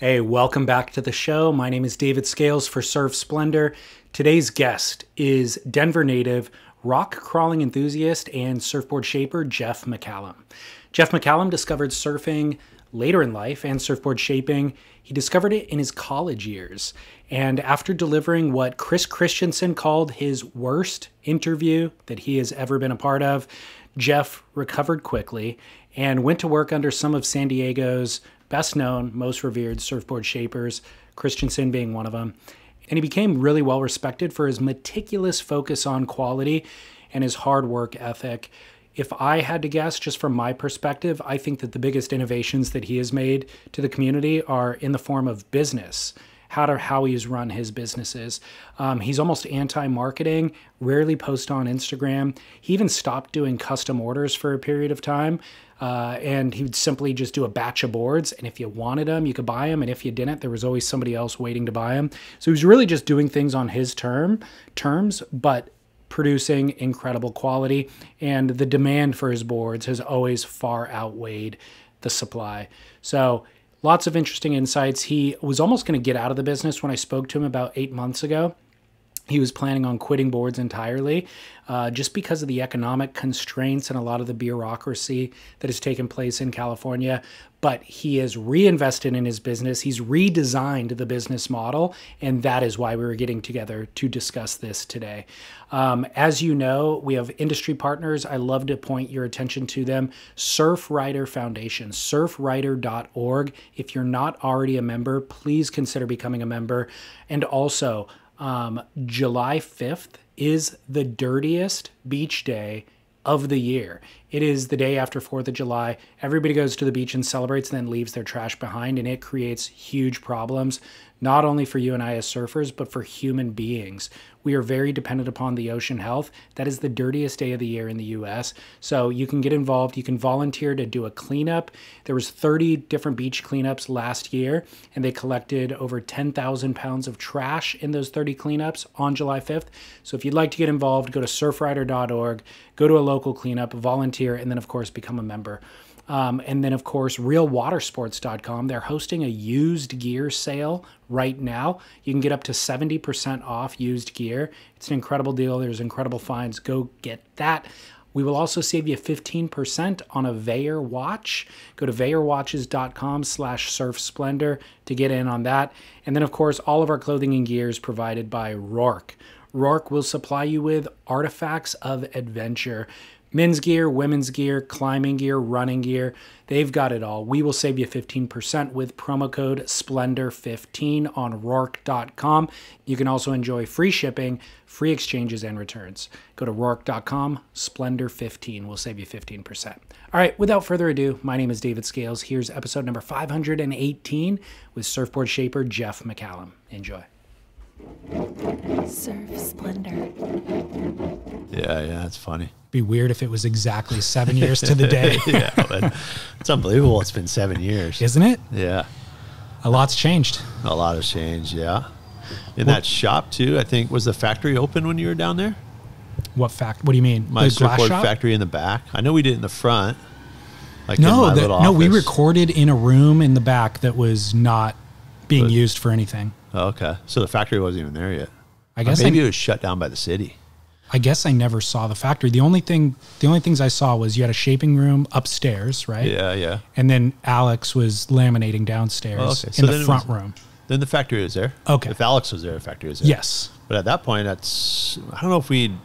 Hey, welcome back to the show. My name is David Scales for Surf Splendor. Today's guest is Denver native, rock crawling enthusiast, and surfboard shaper Jeff McCallum. Jeff McCallum discovered surfing later in life and surfboard shaping. He discovered it in his college years. And after delivering what Chris Christensen called his worst interview that he has ever been a part of, Jeff recovered quickly and went to work under some of San Diego's best known, most revered surfboard shapers, Christensen being one of them. And he became really well respected for his meticulous focus on quality and his hard work ethic. If I had to guess, just from my perspective, I think that the biggest innovations that he has made to the community are in the form of business, how he's run his businesses. He's almost anti-marketing, rarely posts on Instagram. He even stopped doing custom orders for a period of time. And he would simply just do a batch of boards. And if you wanted them, you could buy them. And if you didn't, there was always somebody else waiting to buy them. So he was really just doing things on his terms, but producing incredible quality. And the demand for his boards has always far outweighed the supply. So lots of interesting insights. He was almost going to get out of the business when I spoke to him about 8 months ago. He was planning on quitting boards entirely just because of the economic constraints and a lot of the bureaucracy that has taken place in California. But he has reinvested in his business. He's redesigned the business model, and that is why we were getting together to discuss this today. As you know, we have industry partners. I love to point your attention to them. Surfrider Foundation, surfrider.org. If you're not already a member, please consider becoming a member. And also, July 5th is the dirtiest beach day of the year. It is the day after 4th of July. Everybody goes to the beach and celebrates and then leaves their trash behind, and it creates huge problems, not only for you and I as surfers, but for human beings. We are very dependent upon the ocean health. That is the dirtiest day of the year in the US. So you can get involved. You can volunteer to do a cleanup. There was 30 different beach cleanups last year, and they collected over 10,000 pounds of trash in those 30 cleanups on July 5th. So if you'd like to get involved, go to surfrider.org, go to a local cleanup, volunteer, and then, of course, become a member. And then, of course, realwatersports.com. They're hosting a used gear sale right now. You can get up to 70% off used gear. It's an incredible deal. There's incredible finds. Go get that. We will also save you 15% on a Veyer watch. Go to veyerwatches.com/surfsplendor to get in on that. And then, of course, all of our clothing and gear is provided by Rourke. Rourke will supply you with artifacts of adventure. Men's gear, women's gear, climbing gear, running gear. They've got it all. We will save you 15% with promo code SPLENDOR15 on Rourke.com. You can also enjoy free shipping, free exchanges, and returns. Go to Rourke.com, SPLENDOR15. We'll save you 15%. All right, without further ado, my name is David Scales. Here's episode number 518 with surfboard shaper Jeff McCallum. Enjoy. Surf Splendor. Yeah, it's funny. Be weird if it was exactly 7 years to the day. Yeah, but it's unbelievable. It's been 7 years. Isn't it? Yeah. A lot's changed. A lot has changed, yeah. In that shop, too, I think, was the factory open when you were down there? What do you mean? My the glass surfboard shop? factory in the back. I know we did it in the front. Like No, in my little office. we recorded in a room in the back that was not being used for anything. Oh, okay. So the factory wasn't even there yet. I guess maybe it was shut down by the city. I guess I never saw the factory. The only things I saw was you had a shaping room upstairs, right? Yeah. And then Alex was laminating downstairs in the front room. Then the factory was there. Okay. If Alex was there, the factory was there. Yes. But at that point, I don't know if we'd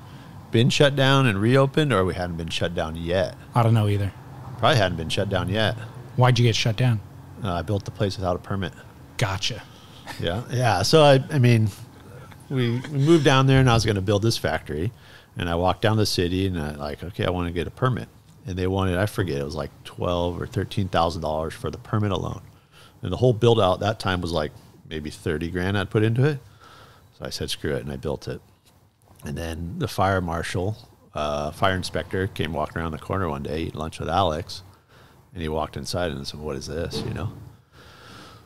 been shut down and reopened or we hadn't been shut down yet. I don't know either. Probably hadn't been shut down yet. Why'd you get shut down? I built the place without a permit. Gotcha. Yeah. So I mean, we moved down there, and I was going to build this factory, and I walked down the city, and I want to get a permit, and they wanted, I forget, it was like $12,000 or $13,000 for the permit alone, and the whole build out that time was like maybe 30 grand I'd put into it. So I said screw it, and I built it. And then the fire marshal, fire inspector, came walking around the corner one day, eating lunch with Alex, and he walked inside and said, "What is this?"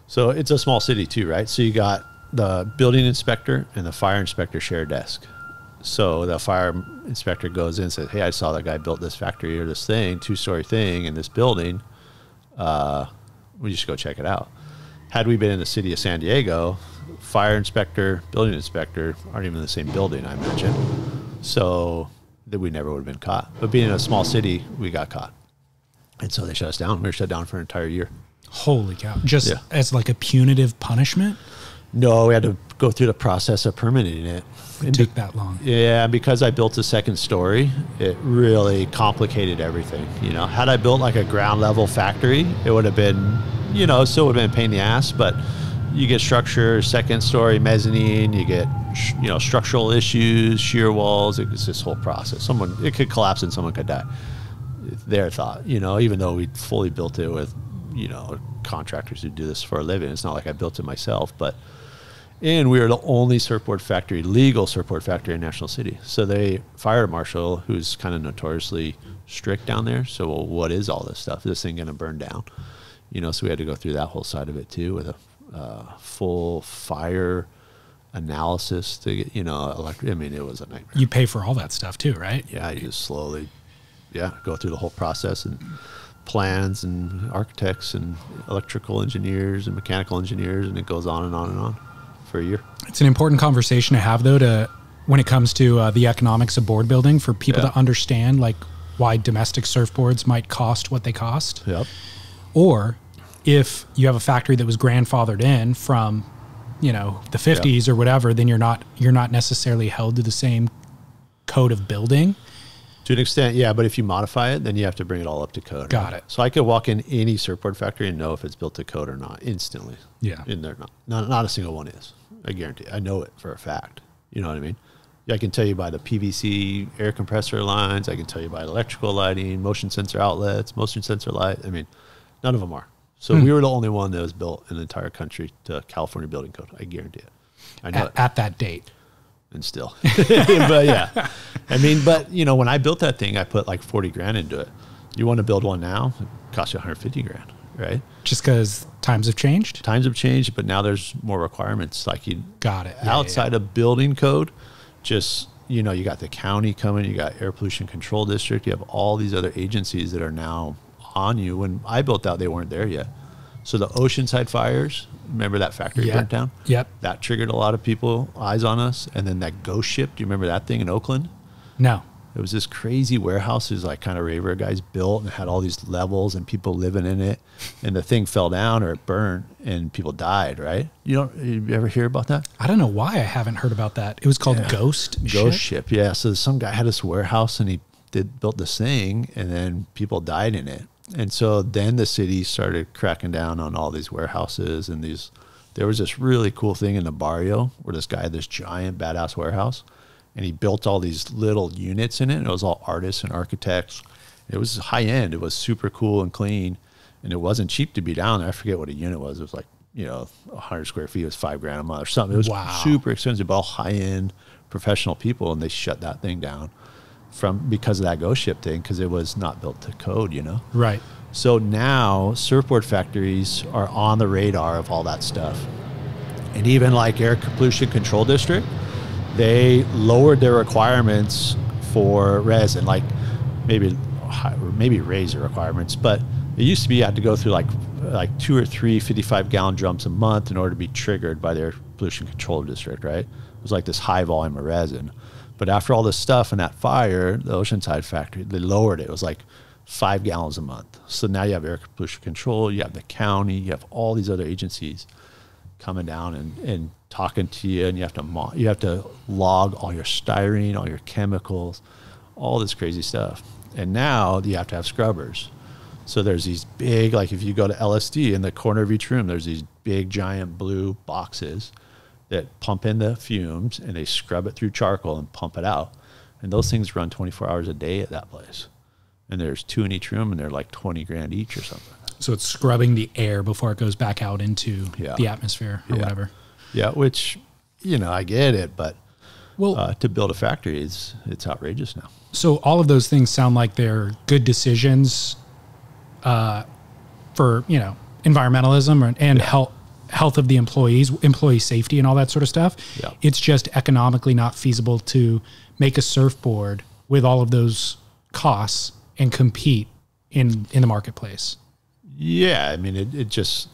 So it's a small city too, right? So you got the building inspector and the fire inspector share a desk. So the fire inspector goes in and says, "Hey, I saw that guy built this factory or this thing, 2-story thing in this building. We just go check it out." Had we been in the city of San Diego, fire inspector, building inspector aren't even in the same building, I imagine. So that we never would have been caught. But being in a small city, we got caught. And so they shut us down. We were shut down for an entire year. Holy cow. Just as like a punitive punishment? No, we had to go through the process of permitting it. It took that long. Yeah, because I built a second story, it really complicated everything. You know, had I built like a ground level factory, it would have been, you know, still would have been a pain in the ass, but you get structure, second story, mezzanine, you get, you know, structural issues, shear walls. It's this whole process. It could collapse and someone could die. Their thought, you know, even though we fully built it with, you know, contractors who do this for a living. It's not like I built it myself, and we were the only surfboard factory, legal surfboard factory in National City. So they fire marshal, who's kind of notoriously strict down there. So, well, what is all this stuff? Is this thing going to burn down? You know, so we had to go through that whole side of it too, with a full fire analysis to get, you know, I mean, it was a nightmare. You pay for all that stuff too, right? Yeah, you just slowly, go through the whole process, and plans and architects and electrical engineers and mechanical engineers, and it goes on and on and on for a year. It's an important conversation to have, though, when it comes to the economics of board building, for people to understand like why domestic surfboards might cost what they cost. Yep. Or if you have a factory that was grandfathered in from, you know, the 50s or whatever, then you're not necessarily held to the same code of building. To an extent, yeah, but if you modify it, then you have to bring it all up to code. Got it. So I could walk in any surfboard factory and know if it's built to code or not instantly. Yeah. And they're not a single one is. I guarantee. I know it for a fact. You know what I mean? I can tell you by the PVC air compressor lines. I can tell you by electrical lighting, motion sensor outlets, motion sensor light. I mean, none of them are. So we were the only one that was built in the entire country to California building code. I guarantee it. I know at that date. And still, but yeah, I mean, but you know, when I built that thing, I put like 40 grand into it. You want to build one now, it costs you 150 grand, right? Just because times have changed? Times have changed, but now there's more requirements. Like you got it. Outside of building code, just, you know, you got the county coming, you got air pollution control district, you have all these other agencies that are now on you. When I built out, they weren't there yet. So the Oceanside fires, remember that factory burnt down? Yep. That triggered a lot of people, eyes on us. And then that ghost ship, do you remember that thing in Oakland? No. It was this crazy warehouse these like kind of raver guys built, and it had all these levels and people living in it. And the thing fell down or it burned and people died, right? You ever hear about that? I don't know why I haven't heard about that. It was called Ghost Ship. Yeah. So some guy had this warehouse and he built this thing, and then people died in it. And so then the city started cracking down on all these warehouses and there was this really cool thing in the barrio where this guy had this giant badass warehouse, and he built all these little units in it. And it was all artists and architects. It was high end. It was super cool and clean, and it wasn't cheap to be down there. I forget what a unit was. It was like, you know, 100 square feet was $5 grand a month or something. It was super expensive, but all high end professional people. And they shut that thing down because of that ghost ship thing, because it was not built to code, you know? Right. So now surfboard factories are on the radar of all that stuff. And even like air pollution control district, they lowered their requirements for resin, like maybe raise the requirements, but it used to be you had to go through like 2 or 3 55-gallon drums a month in order to be triggered by their pollution control district, right? It was like this high volume of resin. But after all this stuff and that fire, the Oceanside factory, they lowered it. It was like 5 gallons a month. So now you have air pollution control, you have the county, you have all these other agencies coming down and talking to you, and you have to log all your styrene, all your chemicals, all this crazy stuff. And now you have to have scrubbers. So there's these big, like if you go to LSD, in the corner of each room, there's these big giant blue boxes that pump in the fumes, and they scrub it through charcoal and pump it out. And those things run 24 hours a day at that place. And there's 2 in each room, and they're like 20 grand each or something. So it's scrubbing the air before it goes back out into the atmosphere or whatever. Yeah, which, you know, I get it, but to build a factory, it's outrageous now. So all of those things sound like they're good decisions for, you know, environmentalism and health of the employees, employee safety and all that sort of stuff. Yeah. It's just economically not feasible to make a surfboard with all of those costs and compete in the marketplace. Yeah, I mean, it just,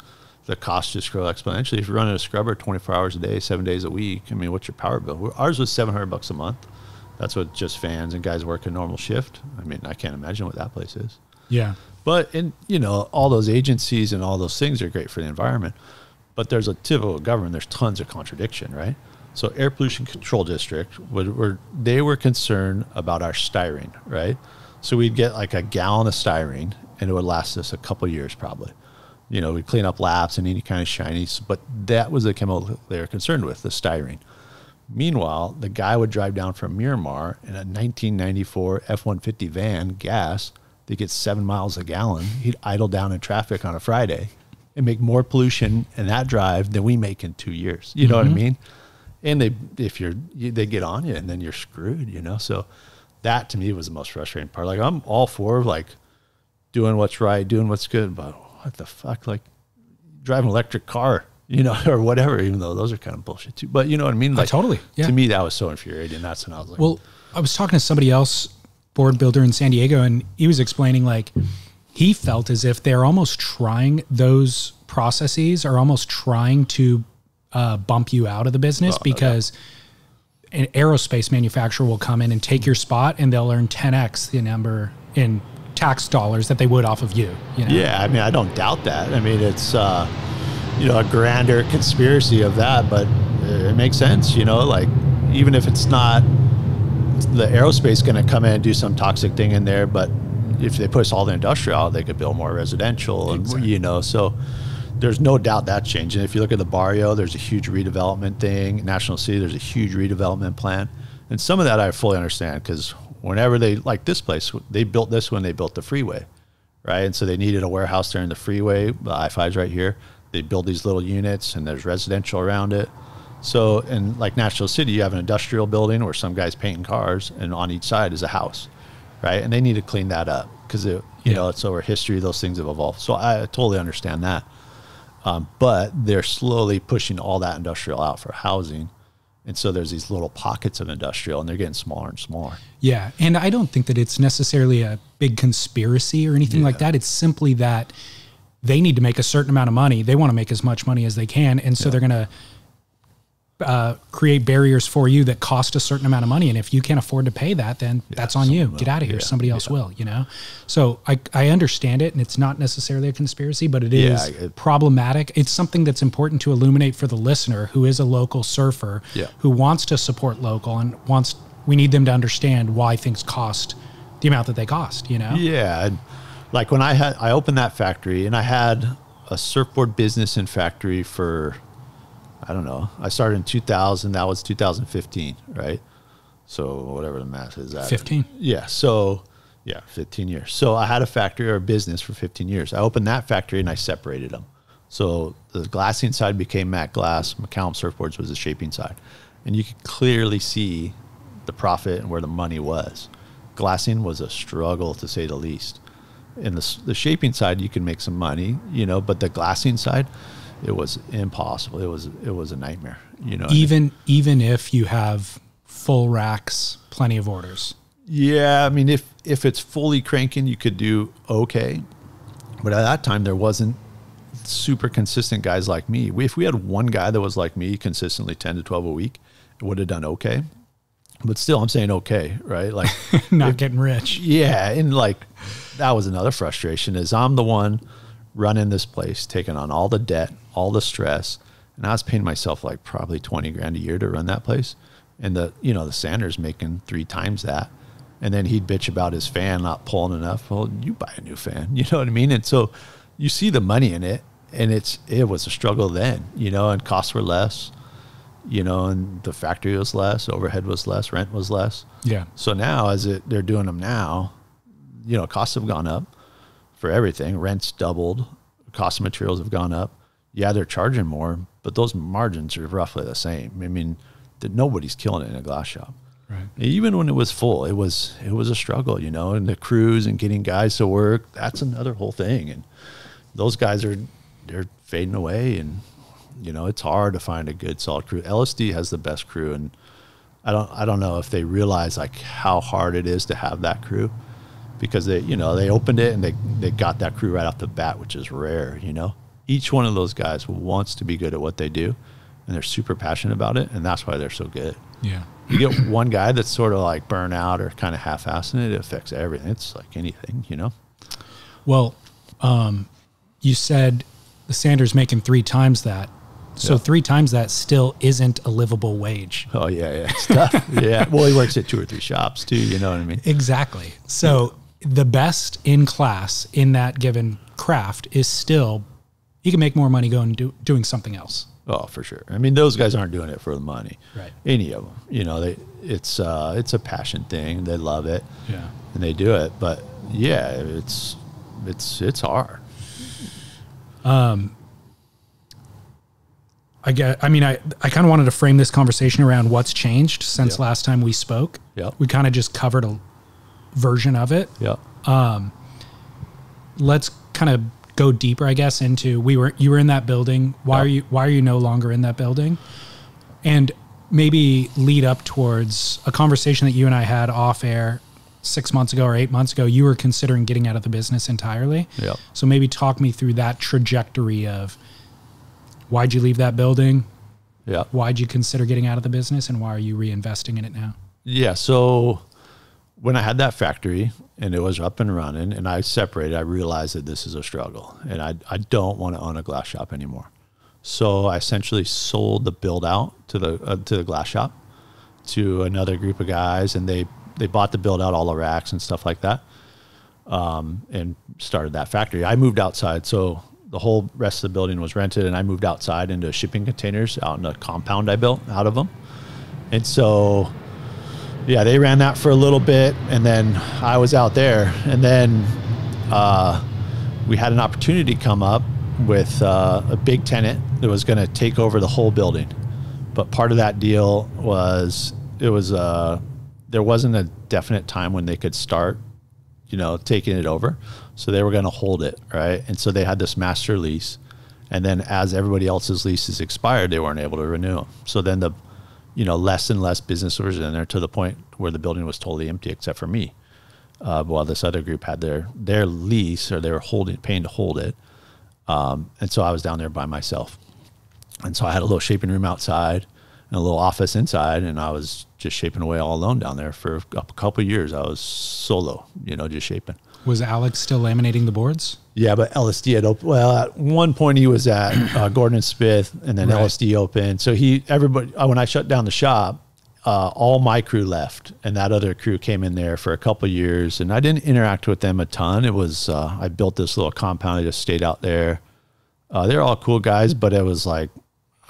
the costs just grow exponentially. If you're running a scrubber 24 hours a day, 7 days a week, I mean, what's your power bill? Ours was $700 a month. That's what just fans and guys work a normal shift. I mean, I can't imagine what that place is. Yeah. But, all those agencies and all those things are great for the environment. But there's a typical government, there's tons of contradiction, right? So Air Pollution Control District, they were concerned about our styrene, right? So we'd get like a gallon of styrene, and it would last us a couple of years probably. We'd clean up laps and any kind of shinies, but that was the chemical they were concerned with, the styrene. Meanwhile, the guy would drive down from Miramar in a 1994 F-150 van, gas, that gets 7 miles a gallon. He'd idle down in traffic on a Friday and make more pollution in that drive than we make in 2 years. You know what I mean? And they get on you, and then you're screwed, So that to me was the most frustrating part. Like, I'm all for like doing what's right, doing what's good, but what the fuck, like drive an electric car, or whatever, even though those are kind of bullshit too. But you know what I mean? Like, totally. Yeah. To me, that was so infuriating. That's when I was like, well, I was talking to somebody else, board builder in San Diego, and he was explaining like he felt as if they're almost trying, those processes are almost trying to bump you out of the business because an aerospace manufacturer will come in and take your spot, and they'll earn 10x the number in tax dollars that they would off of you. Yeah, I mean, I don't doubt that. I mean, it's a grander conspiracy of that, but it makes sense. Like, even if it's not the aerospace going to come in and do some toxic thing in there, but if they push all the industrial out, they could build more residential. Exactly. And so there's no doubt that's changing. If you look at the barrio, there's a huge redevelopment thing. National City, there's a huge redevelopment plan. And some of that I fully understand, because whenever they, like this place, they built this when they built the freeway, right? And so they needed a warehouse there in the freeway. The I-5's right here. They build these little units, and there's residential around it. So, and like National City, you have an industrial building where some guy's painting cars, and on each side is a house, right? And they need to clean that up because, it's over history, those things have evolved. So I totally understand that. But they're slowly pushing all that industrial out for housing. And so there's these little pockets of industrial, and they're getting smaller and smaller. Yeah. And I don't think that it's necessarily a big conspiracy or anything like that. It's simply that they need to make a certain amount of money. They want to make as much money as they can. And so they're going to create barriers for you that cost a certain amount of money. And if you can't afford to pay that, then that's on you. Get out of here. Somebody else will, So I understand it, and it's not necessarily a conspiracy, but it is problematic. It's something that's important to illuminate for the listener who is a local surfer, who wants to support local and we need them to understand why things cost the amount that they cost, Yeah. Like when I opened that factory, and I had a surfboard business and factory for, I don't know, I started in 2000, that was 2015, right? So whatever the math is. 15. Yeah. So 15 years. So I had a factory or a business for 15 years. I opened that factory and I separated them. So the glassing side became Matte Glass. McCallum Surfboards was the shaping side. And you could clearly see the profit and where the money was. Glassing was a struggle, to say the least. In the shaping side, you can make some money, but the glassing side, it was impossible. It was a nightmare, Even if you have full racks, plenty of orders. Yeah, I mean, if it's fully cranking, you could do okay. But at that time, there wasn't super consistent guys like me. If we had one guy that was like me, consistently 10 to 12 a week, it would have done okay. But still, I'm saying okay, right? Like not getting rich. Yeah, and like that was another frustration, is I'm the one running this place, taking on all the debt, all the stress, and I was paying myself like probably 20 grand a year to run that place. And the sander's making 3 times that. And then he'd bitch about his fan not pulling enough. Well, you buy a new fan, you know what I mean? And so you see the money in it, and it was a struggle then, and costs were less, and the factory was less, overhead was less, rent was less. Yeah. So now they're doing them now, costs have gone up for everything. Rent's doubled, cost of materials have gone up. Yeah, they're charging more, but those margins are roughly the same. I mean, nobody's killing it in a glass shop. Right. Even when it was full, it was a struggle, and the crews and getting guys to work, that's another whole thing. And those guys they're fading away, and it's hard to find a good solid crew. LSD has the best crew, and I don't know if they realize like how hard it is to have that crew, because they opened it and they got that crew right off the bat, which is rare, each one of those guys wants to be good at what they do, and they're super passionate about it, and that's why they're so good. Yeah. You get one guy that's sort of like burnt out or kind of half-assing it, it affects everything. It's like anything, you know? Well, you said the Sander's making 3 times that. So Yeah. 3 times that still isn't a livable wage. Oh, yeah, yeah. It's tough. Yeah. Well, he works at 2 or 3 shops too, you know what I mean? Exactly. So the best in class in that given craft is still, you can make more money going and doing something else. Oh, for sure. I mean, those guys aren't doing it for the money. Right. Any of them, you know, it's a passion thing. They love it. Yeah. And they do it. But yeah, it's hard. I kind of wanted to frame this conversation around what's changed since last time we spoke. Yep. We kind of just covered a version of it. Yeah. Let's kind of go deeper, I guess, into you were in that building. Why are you no longer in that building? And maybe lead up towards a conversation that you and I had off air 6 months ago or 8 months ago. You were considering getting out of the business entirely. Yeah. So maybe talk me through that trajectory of why'd you leave that building? Yeah. Why'd you consider getting out of the business, and why are you reinvesting in it now? Yeah. So when I had that factory and it was up and running and I separated, I realized that this is a struggle and I don't want to own a glass shop anymore. So I essentially sold the build out to the glass shop to another group of guys, and they bought the build out, all the racks and stuff like that, and started that factory. I moved outside. So the whole rest of the building was rented, and I moved outside into shipping containers out in a compound I built out of them. And so, yeah, they ran that for a little bit, and then I was out there, and then we had an opportunity come up with a big tenant that was going to take over the whole building. But part of that deal was there wasn't a definite time when they could start, you know, taking it over. So they were going to hold it, right? And so they had this master lease, and then as everybody else's leases expired, they weren't able to renew them. So then less and less business was in there, to the point where the building was totally empty except for me. While this other group had their lease, or they were paying to hold it. And so I was down there by myself. And so I had a little shaping room outside and a little office inside, and I was just shaping away all alone down there for a couple of years. I was solo, just shaping. Was Alex still laminating the boards? Yeah, but LSD had opened. Well, at one point he was at Gordon & Smith, and then LSD opened. So everybody, when I shut down the shop, all my crew left, and that other crew came in there for a couple of years, and I didn't interact with them a ton. It was, I built this little compound. I just stayed out there. They're all cool guys, but it was like,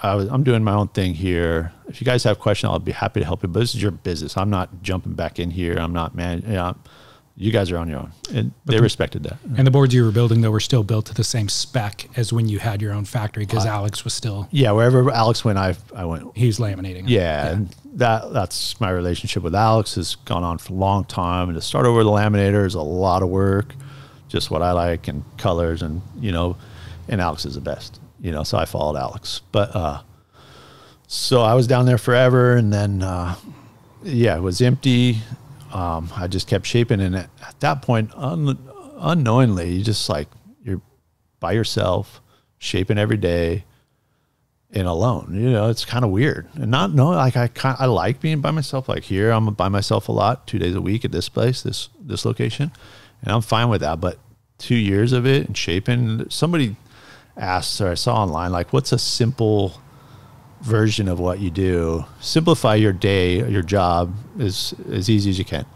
I'm doing my own thing here. If you guys have questions, I'll be happy to help you, but this is your business. I'm not jumping back in here. I'm not you guys are on your own. And they respected that. And the boards you were building, though, were still built to the same spec as when you had your own factory, because Alex was still... Yeah, wherever Alex went, I went. He was laminating. Yeah, and that's my relationship with Alex has gone on for a long time. And to start over the laminator is a lot of work, just what I like, and colors, and, and Alex is the best, so I followed Alex. But, so I was down there forever, and then, it was empty. I just kept shaping, and at that point, unknowingly, you just you're by yourself, shaping every day, and alone. It's kind of weird, and not knowing. I like being by myself. Like here, I'm by myself a lot, 2 days a week at this place, this location, and I'm fine with that. But 2 years of it and shaping, somebody asked, or I saw online, what's a simple version of what you do? Simplify your day, your job as easy as you can.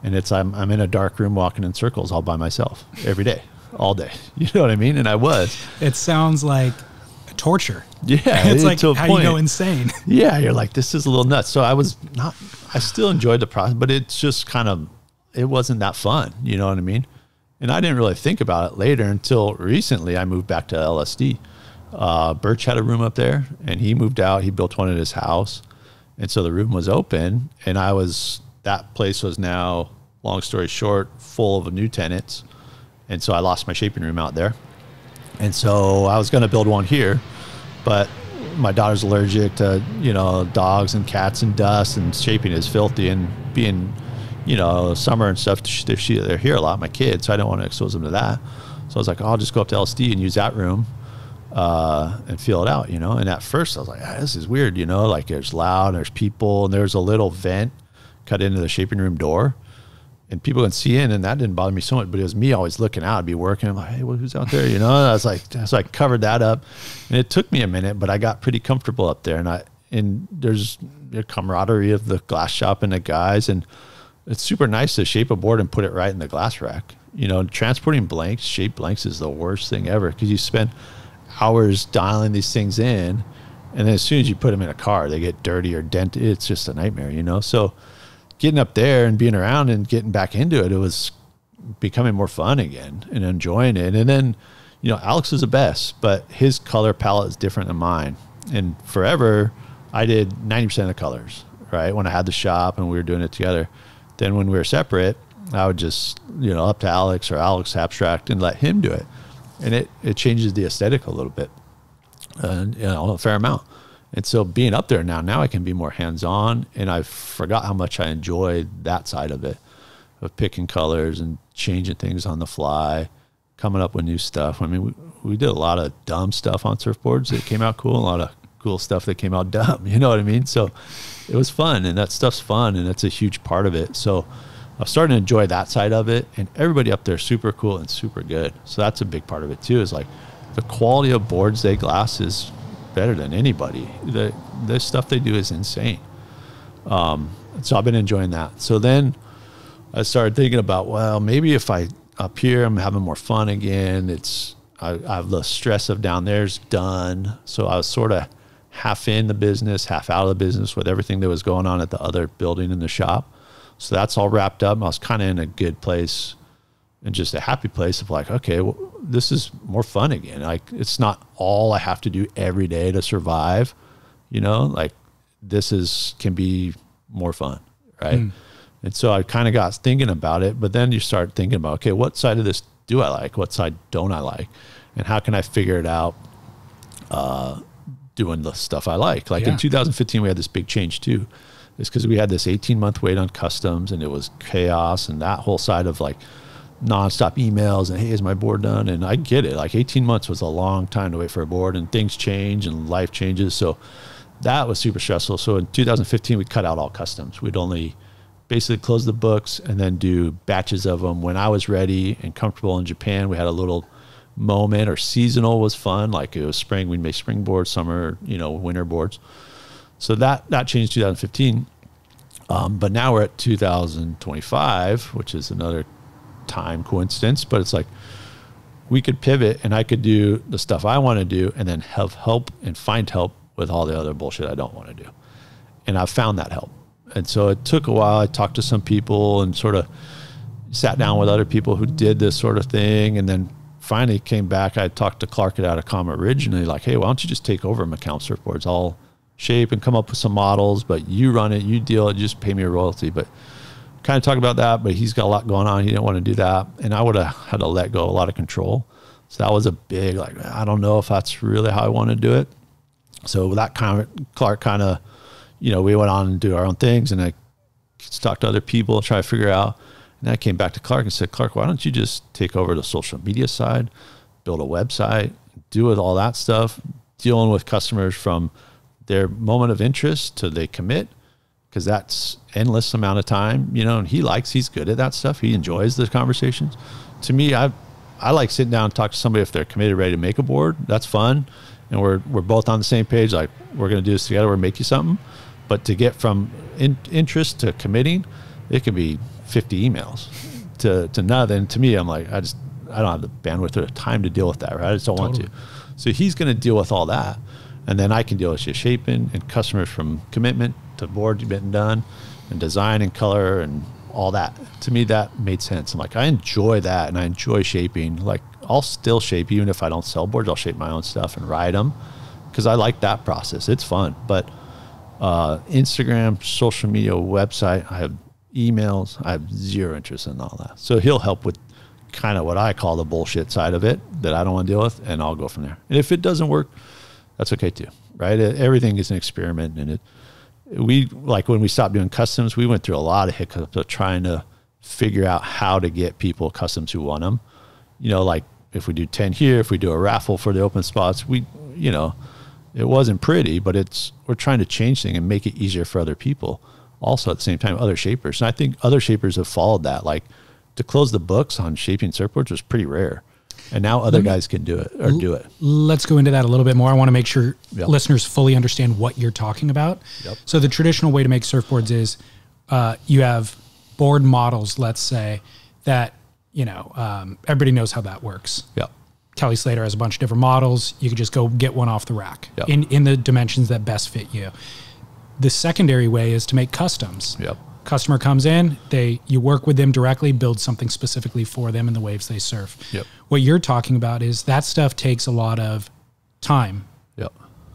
And it's I'm in a dark room walking in circles all by myself every day, all day. You know what I mean? And I was. It sounds like torture. Yeah, it's like how you go insane. Yeah, you're like, this is a little nuts. So I still enjoyed the process, but it's just it wasn't that fun. You know what I mean? And I didn't really think about it later until recently. I moved back to LSD. Birch had a room up there, and he moved out. He built one at his house, and so the room was open, and that place was now, long story short, full of new tenants, and so I lost my shaping room out there, and so I was going to build one here, but my daughter's allergic to dogs and cats and dust, and shaping is filthy, and being summer and stuff, they're here a lot, my kids, so I don't want to expose them to that. So I was like, I'll just go up to LSD and use that room. and feel it out, you know. And at first I was like, this is weird, you know, like there's loud, and there's people, and there's a little vent cut into the shaping room door, and people can see in, and that didn't bother me so much. But it was me always looking out. I'd be working. I'm like, hey, well, who's out there? You know, and I was like, so I covered that up, and it took me a minute, but I got pretty comfortable up there. And there's the camaraderie of the glass shop and the guys, and it's super nice to shape a board and put it right in the glass rack. You know, transporting blanks, shaped blanks is the worst thing ever, because you spend hours dialing these things in, and then as soon as you put them in a car, they get dirty or dented. It's just a nightmare, you know. So getting up there and being around and getting back into it, it was becoming more fun again and enjoying it. And then, you know, Alex is the best, but his color palette is different than mine. And forever, I did 90% of the colors, right? When I had the shop and we were doing it together. Then when we were separate, I would just, you know, up to Alex or Alex abstract and let him do it. And it changes the aesthetic a little bit, and, you know, a fair amount. And so being up there now I can be more hands-on, and I forgot how much I enjoyed that side of it, of picking colors and changing things on the fly, coming up with new stuff. I mean, we did a lot of dumb stuff on surfboards that came out cool, a lot of cool stuff that came out dumb, you know what I mean? So it was fun, and that stuff's fun, and that's a huge part of it. So I'm starting to enjoy that side of it, and everybody up there is super cool and super good. So that's a big part of it too, is like the quality of boards they glass is better than anybody. The stuff they do is insane. So I've been enjoying that. So then I started thinking about, well, maybe if I up here, I'm having more fun again. I have the stress of down there's done. So I was sort of half in the business, half out of the business with everything that was going on at the other building in the shop. So that's all wrapped up. I was kind of in a good place and just a happy place of like, okay, well, this is more fun again. Like, it's not all I have to do every day to survive, you know, like can be more fun. Right. And so I kind of got thinking about it, but then you start thinking about, okay, what side of this do I like? What side don't I like? And how can I figure it out, doing the stuff I like? Like in 2015, we had this big change too. It's because we had this 18-month wait on customs, and it was chaos, and that whole side of like nonstop emails and, hey, is my board done? And I get it. Like 18 months was a long time to wait for a board, and things change and life changes. So that was super stressful. So in 2015, we cut out all customs. We'd only basically close the books and then do batches of them. When I was ready and comfortable in Japan, we had a little moment, or seasonal was fun. Like it was spring, we'd make spring boards, summer, you know, winter boards. So that changed 2015. But now we're at 2025, which is another time coincidence, but it's like we could pivot, and I could do the stuff I want to do and then have help and find help with all the other bullshit I don't want to do. And I've found that help. And so it took a while. I talked to some people and sort of sat down with other people who did this sort of thing. And then finally came back. I talked to Clark at Atacama originally, like, hey, why don't you just take over McCallum Surfboards? I'll shape and come up with some models, but you run it, you deal it, just pay me a royalty. But kind of talk about that, but he's got a lot going on. He didn't want to do that. And I would have had to let go a lot of control. So that was a big, like, I don't know if that's really how I want to do it. So with that kind of, Clark kind of, you know, we went on and do our own things, and I talked to other people, try to figure out. And I came back to Clark and said, Clark, why don't you just take over the social media side, build a website, do with all that stuff, dealing with customers from their moment of interest to they commit, because that's endless amount of time, you know, and he's good at that stuff. He enjoys the conversations. To me, I like sitting down and talk to somebody if they're committed, ready to make a board. That's fun. And we're both on the same page. Like, we're going to do this together. We're make you something. But to get from interest to committing, it can be 50 emails to nothing. And to me, I'm like, I don't have the bandwidth or the time to deal with that, right? I just don't want to. So he's going to deal with all that. And then I can deal with just shaping and customers from commitment to board getting done and design and color and all that. To me, that made sense. I'm like, I enjoy that, and I enjoy shaping. Like, I'll still shape, even if I don't sell boards, I'll shape my own stuff and ride them, because I like that process. It's fun. But Instagram, social media, website, I have emails, I have zero interest in all that. So he'll help with kind of what I call the bullshit side of it that I don't want to deal with, and I'll go from there. And if it doesn't work, that's okay too, right? Everything is an experiment. And we, like when we stopped doing customs, we went through a lot of hiccups of trying to figure out how to get people customs who want them. You know, like if we do 10 here, if we do a raffle for the open spots, it wasn't pretty, but we're trying to change things and make it easier for other people. Also at the same time, other shapers. And I think other shapers have followed that. Like to close the books on shaping surfboards was pretty rare. And now other guys can do it or do it. Let's go into that a little bit more. I want to make sure listeners fully understand what you're talking about. Yep. So the traditional way to make surfboards is you have board models, let's say, that, everybody knows how that works. Yep. Kelly Slater has a bunch of different models. You could just go get one off the rack in the dimensions that best fit you. The secondary way is to make customs. Yep. Customer comes in, you work with them directly, build something specifically for them and the waves they surf. Yep. What you're talking about is that stuff takes a lot of time. Yep.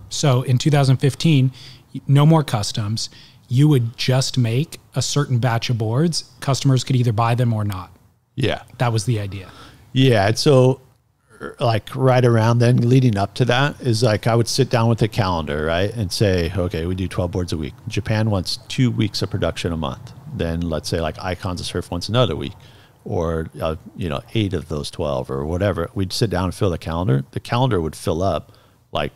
So in 2015, no more customs. You would just make a certain batch of boards. Customers could either buy them or not. Yeah. That was the idea. Yeah. And so like right around then leading up to that is like I would sit down with the calendar, right, and say, okay, we do 12 boards a week. Japan wants 2 weeks of production a month. Then let's say like Icons of Surf wants another week, or 8 of those 12 or whatever. We'd sit down and fill the calendar. The calendar would fill up like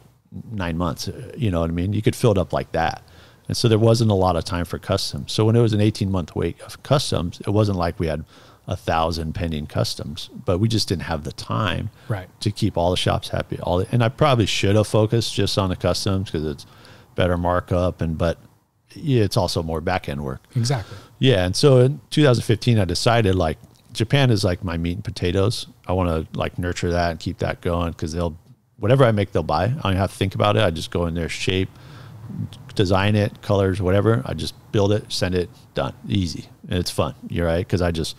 9 months. You know what I mean? You could fill it up like that. And so there wasn't a lot of time for customs. So when it was an 18-month wait of customs, it wasn't like we had 1,000 pending customs, but we just didn't have the time to keep all the shops happy. And I probably should have focused just on the customs because it's better markup, but it's also more back end work. Exactly. Yeah. And so in 2015, I decided like Japan is like my meat and potatoes. I want to like nurture that and keep that going because whatever I make, they'll buy. I don't even have to think about it. I just go in there, shape, design it, colors, whatever. I just build it, send it, done. Easy. And it's fun. You're right. Because I just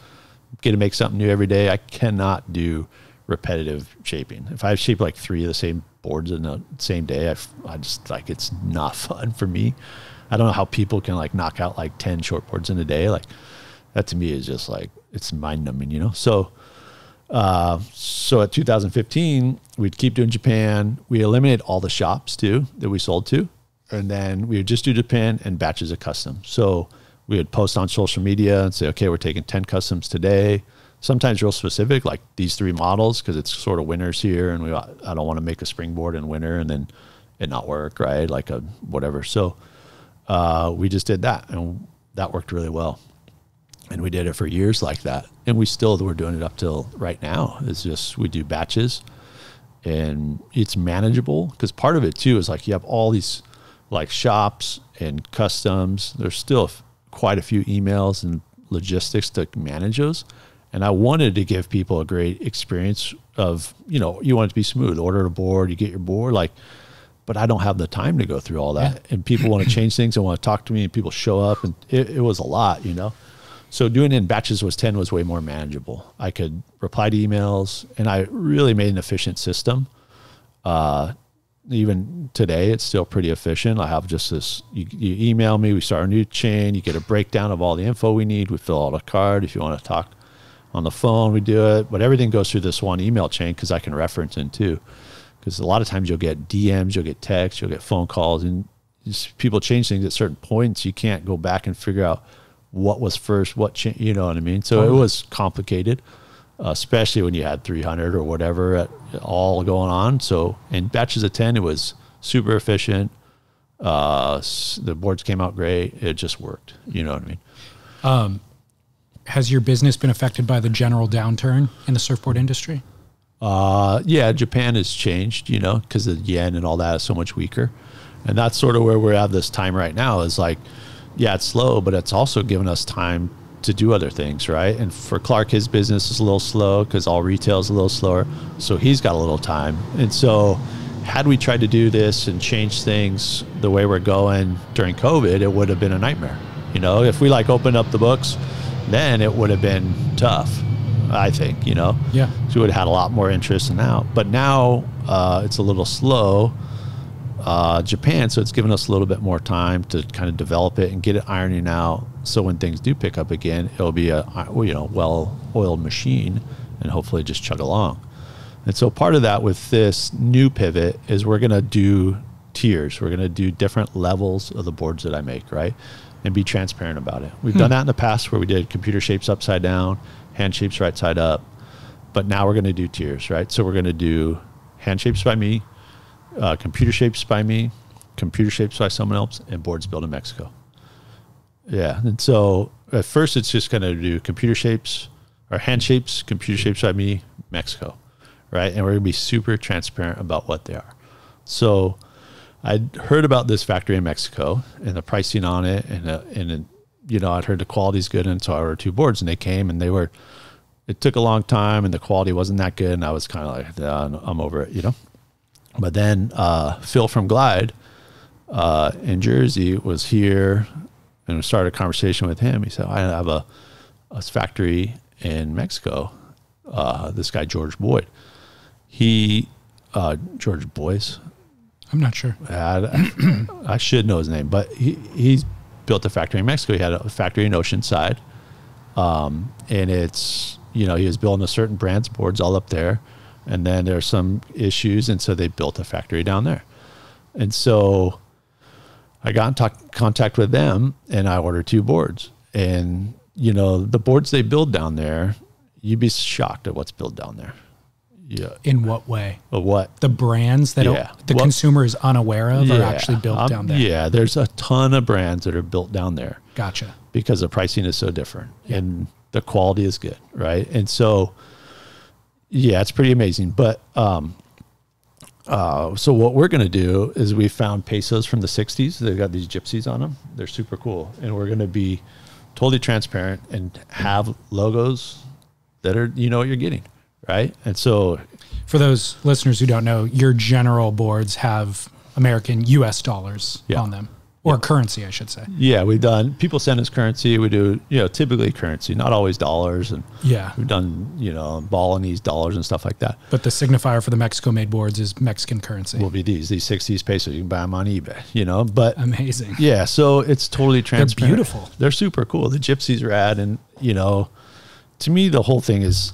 get to make something new every day. I cannot do repetitive shaping. If I shape like 3 of the same boards in the same day, I just like, it's not fun for me. I don't know how people can like knock out like 10 short boards in a day. Like that to me is just like, it's mind numbing, So, so at 2015, we'd keep doing Japan. We eliminated all the shops too that we sold to. And then we would just do Japan and batches of custom. So we would post on social media and say, okay, we're taking 10 customs today. Sometimes real specific, like these 3 models, because it's sort of winters here, and I don't want to make a springboard in winter and then it not work, right? Like a whatever. So we just did that, and that worked really well. And we did it for years like that. And we still were doing it up till right now. It's just we do batches, and it's manageable because part of it too is like you have all these like shops and customs. There's still quite a few emails and logistics to manage those. And I wanted to give people a great experience of, you want it to be smooth. Order a board, you get your board, but I don't have the time to go through all that. Yeah. And people want to change things and want to talk to me, and people show up, and it was a lot, So doing it in batches was way more manageable. I could reply to emails, and I really made an efficient system. Even today, it's still pretty efficient. I have just this, you email me, we start a new chain, you get a breakdown of all the info we need, we fill out a card. If you want to talk on the phone, we do it, but everything goes through this one email chain because I can reference in too. Because a lot of times you'll get DMs, you'll get texts, you'll get phone calls, and people change things at certain points. You can't go back and figure out what was first, what changed, you know what I mean? So it was complicated. Especially when you had 300 or whatever all going on. So in batches of 10, it was super efficient. The boards came out great. It just worked. You know what I mean? Has your business been affected by the general downturn in the surfboard industry? Yeah, Japan has changed, because the yen and all that is so much weaker. And that's sort of where we're at this time right now is like, yeah, it's slow, but it's also given us time to do other things, right? And for Clark, his business is a little slow because all retail is a little slower. So he's got a little time. And so had we tried to do this and change things the way we're going during COVID, it would have been a nightmare. If we like opened up the books, then it would have been tough, I think, Yeah. So we would have had a lot more interest in that. But now it's a little slow. Japan, so it's given us a little bit more time to kind of develop it and get it ironing out. So when things do pick up again, it'll be a well-oiled machine, and hopefully just chug along. And so part of that with this new pivot is we're going to do tiers. We're going to do different levels of the boards that I make, right? And be transparent about it. We've done that in the past where we did computer shapes upside down, hand shapes right side up. but now we're going to do tiers, right? So we're going to do hand shapes by me, computer shapes by me, computer shapes by someone else, and boards built in Mexico. Yeah. And so at first it's just going to do computer shapes or hand shapes, computer shapes by me, Mexico, right? And we're going to be super transparent about what they are. So I'd heard about this factory in Mexico and the pricing on it, and you know, I'd heard the quality's good, and so I ordered 2 boards, and they came, and it took a long time, and the quality wasn't that good, and I was kind of like, I'm over it, you know. But then Phil from Glide in Jersey was here, and we started a conversation with him. He said, I have a factory in Mexico. This guy George Boyd, George Boyce. I'm not sure. I should know his name, but he's built a factory in Mexico. He had a factory in Oceanside, and it's, you know, he was building a certain brand's boards all up there, and then there's some issues, and so they built a factory down there. And so I got in contact with them, and I ordered 2 boards. And, you know, the boards they build down there, you'd be shocked at what's built down there. Yeah. In what way? Of what? The brands that the consumer is unaware of are actually built down there. Yeah, there's a ton of brands that are built down there. Gotcha. Because the pricing is so different, and the quality is good, right? And so, yeah, it's pretty amazing. But so what we're going to do is we found pesos from the 60s. They've got these gypsies on them. They're super cool. And we're going to be totally transparent and have logos that are, you know what you're getting. Right. And so for those listeners who don't know, your general boards have American US dollars on them, or currency, I should say. Yeah. We've done, people send us currency. We do, you know, typically currency, not always dollars. And we've done, you know, Balinese dollars and stuff like that. But the signifier for the Mexico made boards is Mexican currency. Will be these 60s pesos. You can buy them on eBay, you know, but amazing. Yeah. So it's totally transparent. They're beautiful. They're super cool. The gypsies are rad. And, you know, to me, the whole thing is,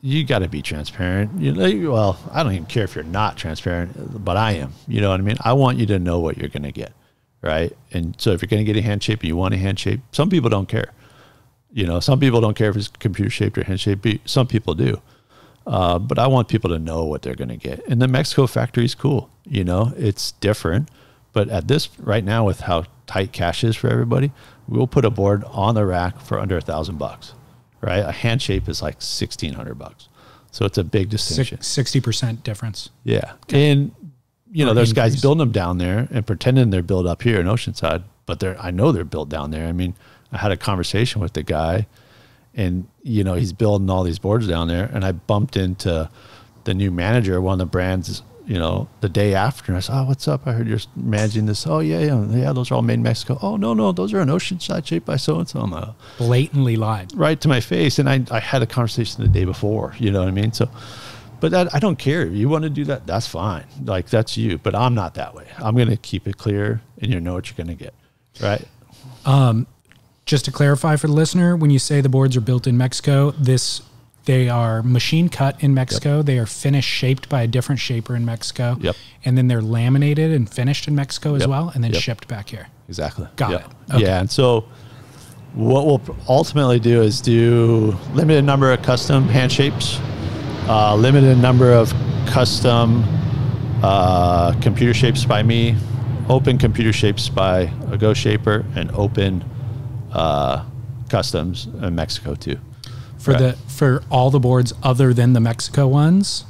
you got to be transparent. You know, well, I don't even care if you're not transparent, but I am. You know what I mean? I want you to know what you're going to get, right? And so if you're going to get a hand shape and you want a hand shape, some people don't care. You know, some people don't care if it's computer shaped or hand shaped. Some people do. But I want people to know what they're going to get. And the Mexico factory is cool. You know, it's different. But at this right now, with how tight cash is for everybody, we'll put a board on the rack for under $1,000. Right, a hand shape is like $1,600, so it's a big distinction. 60% difference. Yeah, and you know, there's guys building them down there and pretending they're built up here in Oceanside, but I know they're built down there. I mean, I had a conversation with the guy, and you know, he's building all these boards down there, and I bumped into the new manager of one of the brands, you know, the day after, and I said, "Oh, what's up? I heard you're managing this." "Oh, yeah, those are all made in Mexico." "Oh, no, those are an Oceanside shaped by so-and-so." I'm like, blatantly lied. Right to my face. And I had a conversation the day before, you know what I mean? So, but I don't care. You want to do that, that's fine. Like, that's you, but I'm not that way. I'm going to keep it clear, and you know what you're going to get, right? Just to clarify for the listener, when you say the boards are built in Mexico, they are machine cut in Mexico. They are finished shaped by a different shaper in Mexico. And then they're laminated and finished in Mexico as well, and then shipped back here. Exactly. Got it. Okay. Yeah. And so what we'll ultimately do is do limited number of custom hand shapes, limited number of custom computer shapes by me, open computer shapes by a Go Shaper, and open customs in Mexico too. For all the boards other than the Mexico ones,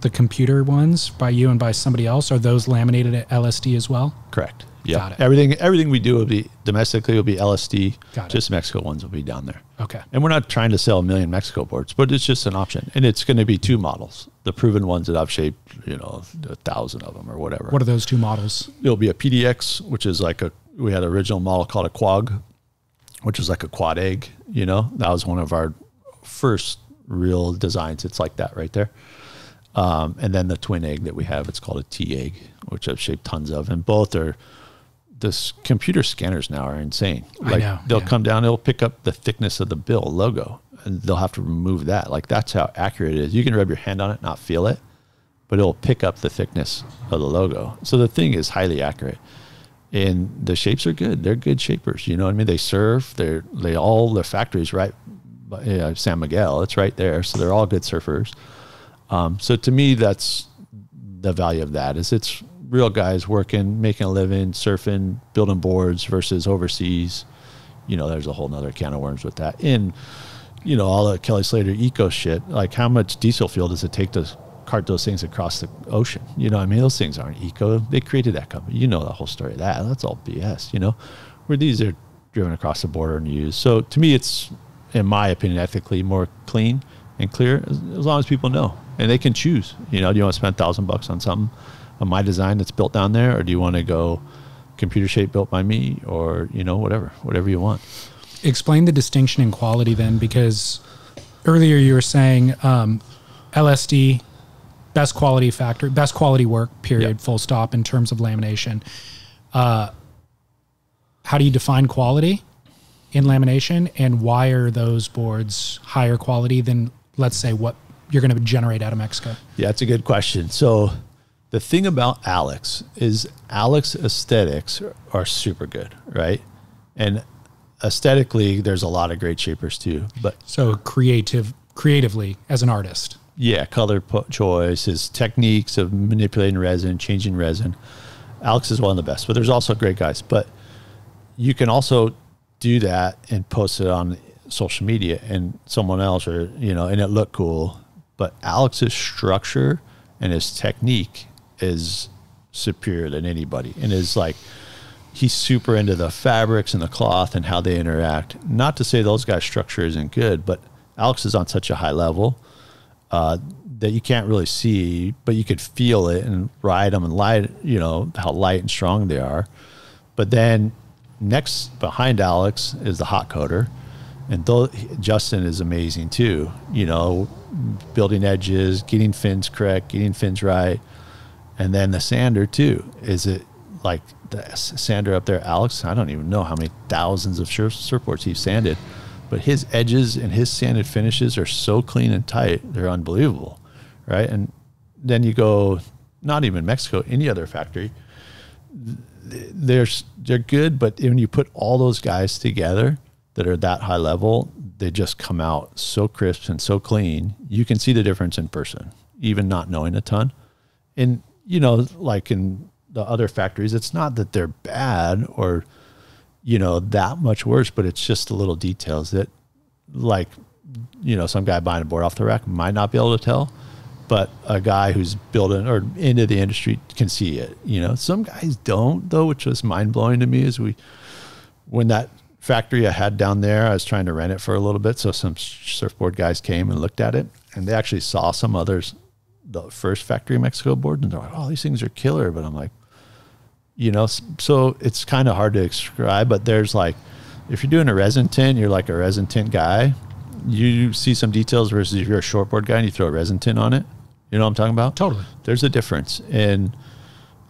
the computer ones by you and by somebody else, are those laminated at LSD as well? Correct. Yeah. Got it. Everything we do will be domestically will be LSD. Got it. Just Mexico ones will be down there. Okay. And we're not trying to sell 1 million Mexico boards, but it's just an option. And it's going to be 2 models. The proven ones that I've shaped, you know, 1,000 of them or whatever. What are those 2 models? It'll be a PDX, which is like we had an original model called a Quag, which is like a quad egg, you know. That was one of our first real designs. It's like that right there. And then the twin egg that we have, it's called a T egg, which I've shaped tons of. And both are, this computer scanners now are insane. Like, I know. They'll come down, it'll pick up the thickness of the bill logo, and they'll have to remove that. Like, that's how accurate it is. You can rub your hand on it, not feel it, but it'll pick up the thickness of the logo. So the thing is highly accurate. And the shapes are good. They're good shapers. You know what I mean? They serve. Their factories right San Miguel. It's right there. So they're all good surfers. So to me, that's the value of that, is it's real guys working, making a living, surfing, building boards versus overseas. There's a whole nother can of worms with that. And, all the Kelly Slater eco shit, like how much diesel fuel does it take to cart those things across the ocean? Those things aren't eco. They created that company. The whole story of that. That's all BS, where these are driven across the border and used. So to me, it's, in my opinion, ethically more clean and clear as long as people know. And they can choose, do you want to spend $1,000 on something, on my design that's built down there, or do you want to go computer shape built by me, or, whatever you want. Explain the distinction in quality then, because earlier you were saying LSD, best quality factory, best quality work, period, yep. Full stop, in terms of lamination. How do you define quality in lamination, and why are those boards higher quality than, let's say, what you're going to generate out of Mexico? Yeah, that's a good question. So the thing about Alex is Alex aesthetics are super good, right? And aesthetically, there's a lot of great shapers too. But so creatively as an artist. Yeah, color choice, his techniques of manipulating resin, changing resin. Alex is one of the best, but there's also great guys. But you can also do that and post it on social media and someone else, or, and it look cool. But Alex's structure and his technique is superior than anybody, and is like, he's super into the fabrics and the cloth and how they interact. Not to say those guys' structure isn't good, but Alex is on such a high level that you can't really see, but you could feel it and ride them and light, how light and strong they are. But then next behind Alex is the hot coater. And Justin is amazing too, building edges, getting fins correct, getting fins right. And then the sander too. Is it like the sander up there, Alex? I don't even know how many thousands of surfboards he's sanded, but his edges and his sanded finishes are so clean and tight. They're unbelievable, right? And then you go, not even Mexico, any other factory, they're good, but when you put all those guys together that are that high level, they just come out so crisp and so clean. You can see the difference in person, even not knowing a ton. And, like in the other factories, it's not that they're bad or, that much worse, but it's just the little details that, like, some guy buying a board off the rack might not be able to tell, but a guy who's building or into the industry can see it. Some guys don't, though, which was mind blowing to me. Is when that factory I had down there, I was trying to rent it for a little bit. So some surfboard guys came and looked at it, and they actually saw some others, the first factory Mexico board, and they're like, "Oh, these things are killer." But I'm like, so it's kind of hard to describe, but there's like, if you're doing a resin tint, you're like a resin tint guy. You see some details versus if you're a shortboard guy and you throw a resin tint on it. You know what I'm talking about? Totally. There's a difference. And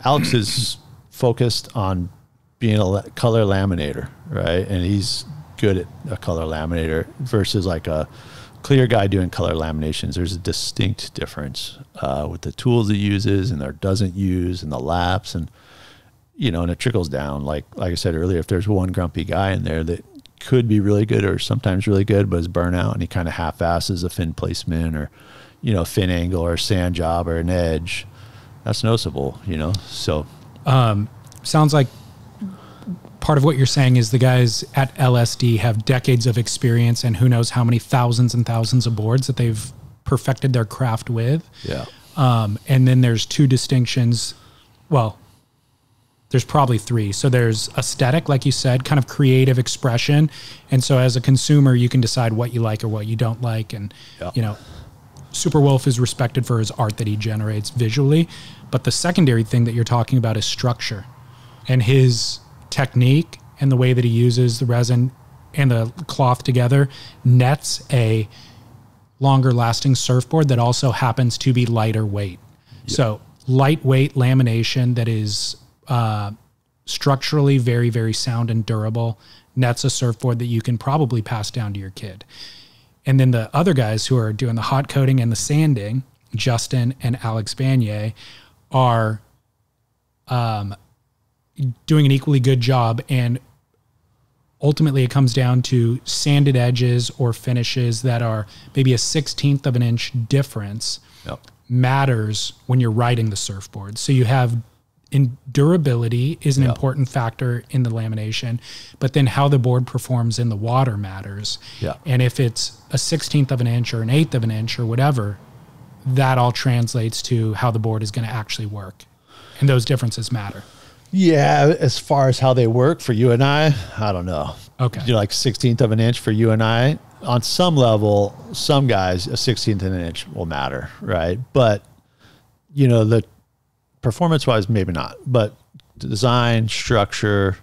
Alex is focused on being a color laminator, right? And he's good at a color laminator versus like a clear guy doing color laminations. There's a distinct difference with the tools he uses and or doesn't use, and the laps, and and it trickles down. Like I said earlier, if there's one grumpy guy in there that could be really good or sometimes really good, but is burnout and he kind of half-asses a fin placement or fin angle or a sand job or an edge, that's noticeable. So sounds like part of what you're saying is the guys at LSD have decades of experience and who knows how many thousands and thousands of boards that they've perfected their craft with. Yeah. And then there's two distinctions. Well, there's probably three. So there's aesthetic, like you said, kind of creative expression. And so as a consumer, you can decide what you like or what you don't like. And, Super Wolf is respected for his art that he generates visually. But the secondary thing that you're talking about is structure. And his technique and the way that he uses the resin and the cloth together nets a longer lasting surfboard that also happens to be lighter weight. Yep. So lightweight lamination that is structurally very, very sound and durable nets a surfboard that you can probably pass down to your kid. And then the other guys who are doing the hot coating and the sanding, Justin and Alex Banier, are doing an equally good job and ultimately it comes down to sanded edges or finishes that are maybe a 1/16 of an inch difference matters when you're riding the surfboard. So you have durability is an important factor in the lamination, but then how the board performs in the water matters. And if it's a 1/16 of an inch or an 1/8 of an inch or whatever, that all translates to how the board is going to actually work. And those differences matter. Yeah, as far as how they work for you and I don't know. Okay. You know, like 1/16 of an inch for you and I, on some level, some guys, a 1/16 of an inch will matter, right? But, you know, the performance-wise, maybe not. But design, structure,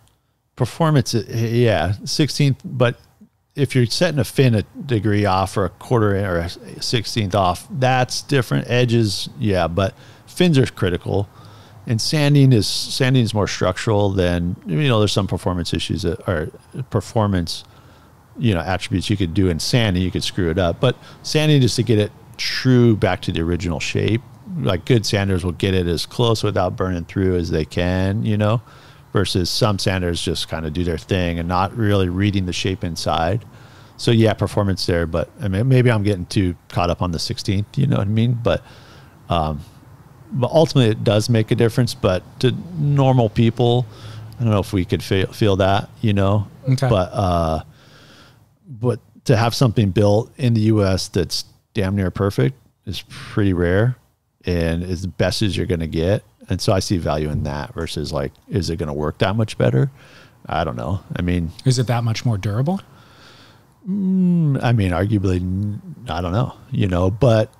performance, 1/16. But if you're setting a fin a degree off or a quarter or a 1/16 off, that's different. Edges, but fins are critical. And sanding is more structural than, you know, there's some performance issues that are performance, you know, attributes you could do in sanding. You could screw it up, but sanding is to get it true back to the original shape. Like good sanders will get it as close without burning through as they can, you know, versus some sanders just kind of do their thing and not really reading the shape inside. So yeah, performance there, but I mean, maybe I'm getting too caught up on the 16th, you know what I mean? But ultimately it does make a difference, but to normal people, I don't know if we could feel that, you know, but to have something built in the US that's damn near perfect is pretty rare and is the best as you're going to get. And so I see value in that versus like, is it going to work that much better? I don't know. I mean, is it that much more durable? I mean, arguably, I don't know, you know, but,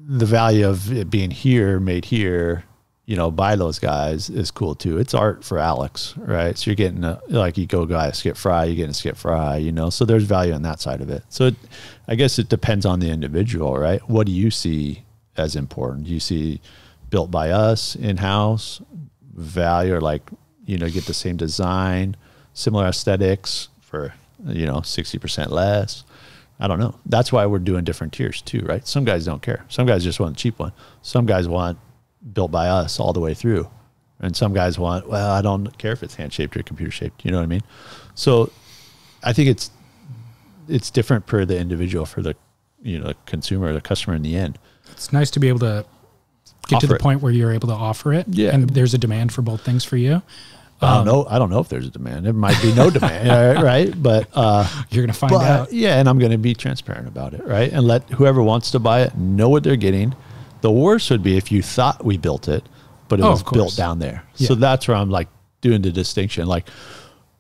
the value of it being here, made here, you know, by those guys is cool too. It's art for Alex, right? So you're getting like you go guy, Skip Frye, you're getting Skip Frye, you know, so there's value on that side of it. So I guess it depends on the individual, right? What do you see as important? Do you see built by us in-house value, or like, you know, get the same design, similar aesthetics for, you know, 60% less? I don't know. That's why we're doing different tiers too, right? Some guys don't care. Some guys just want a cheap one. Some guys want built by us all the way through. And some guys want, well, I don't care if it's hand-shaped or computer-shaped. You know what I mean? So I think it's different per the individual, for the, you know, consumer, the customer in the end. It's nice to be able to get to the point where you're able to offer it. Yeah. And there's a demand for both things for you. I don't know if there's a demand. There might be no demand, right? But you're going to find out. Yeah, and I'm going to be transparent about it, right? And let whoever wants to buy it know what they're getting. The worst would be if you thought we built it, but it was built down there. Yeah. So that's where I'm like doing the distinction. Like,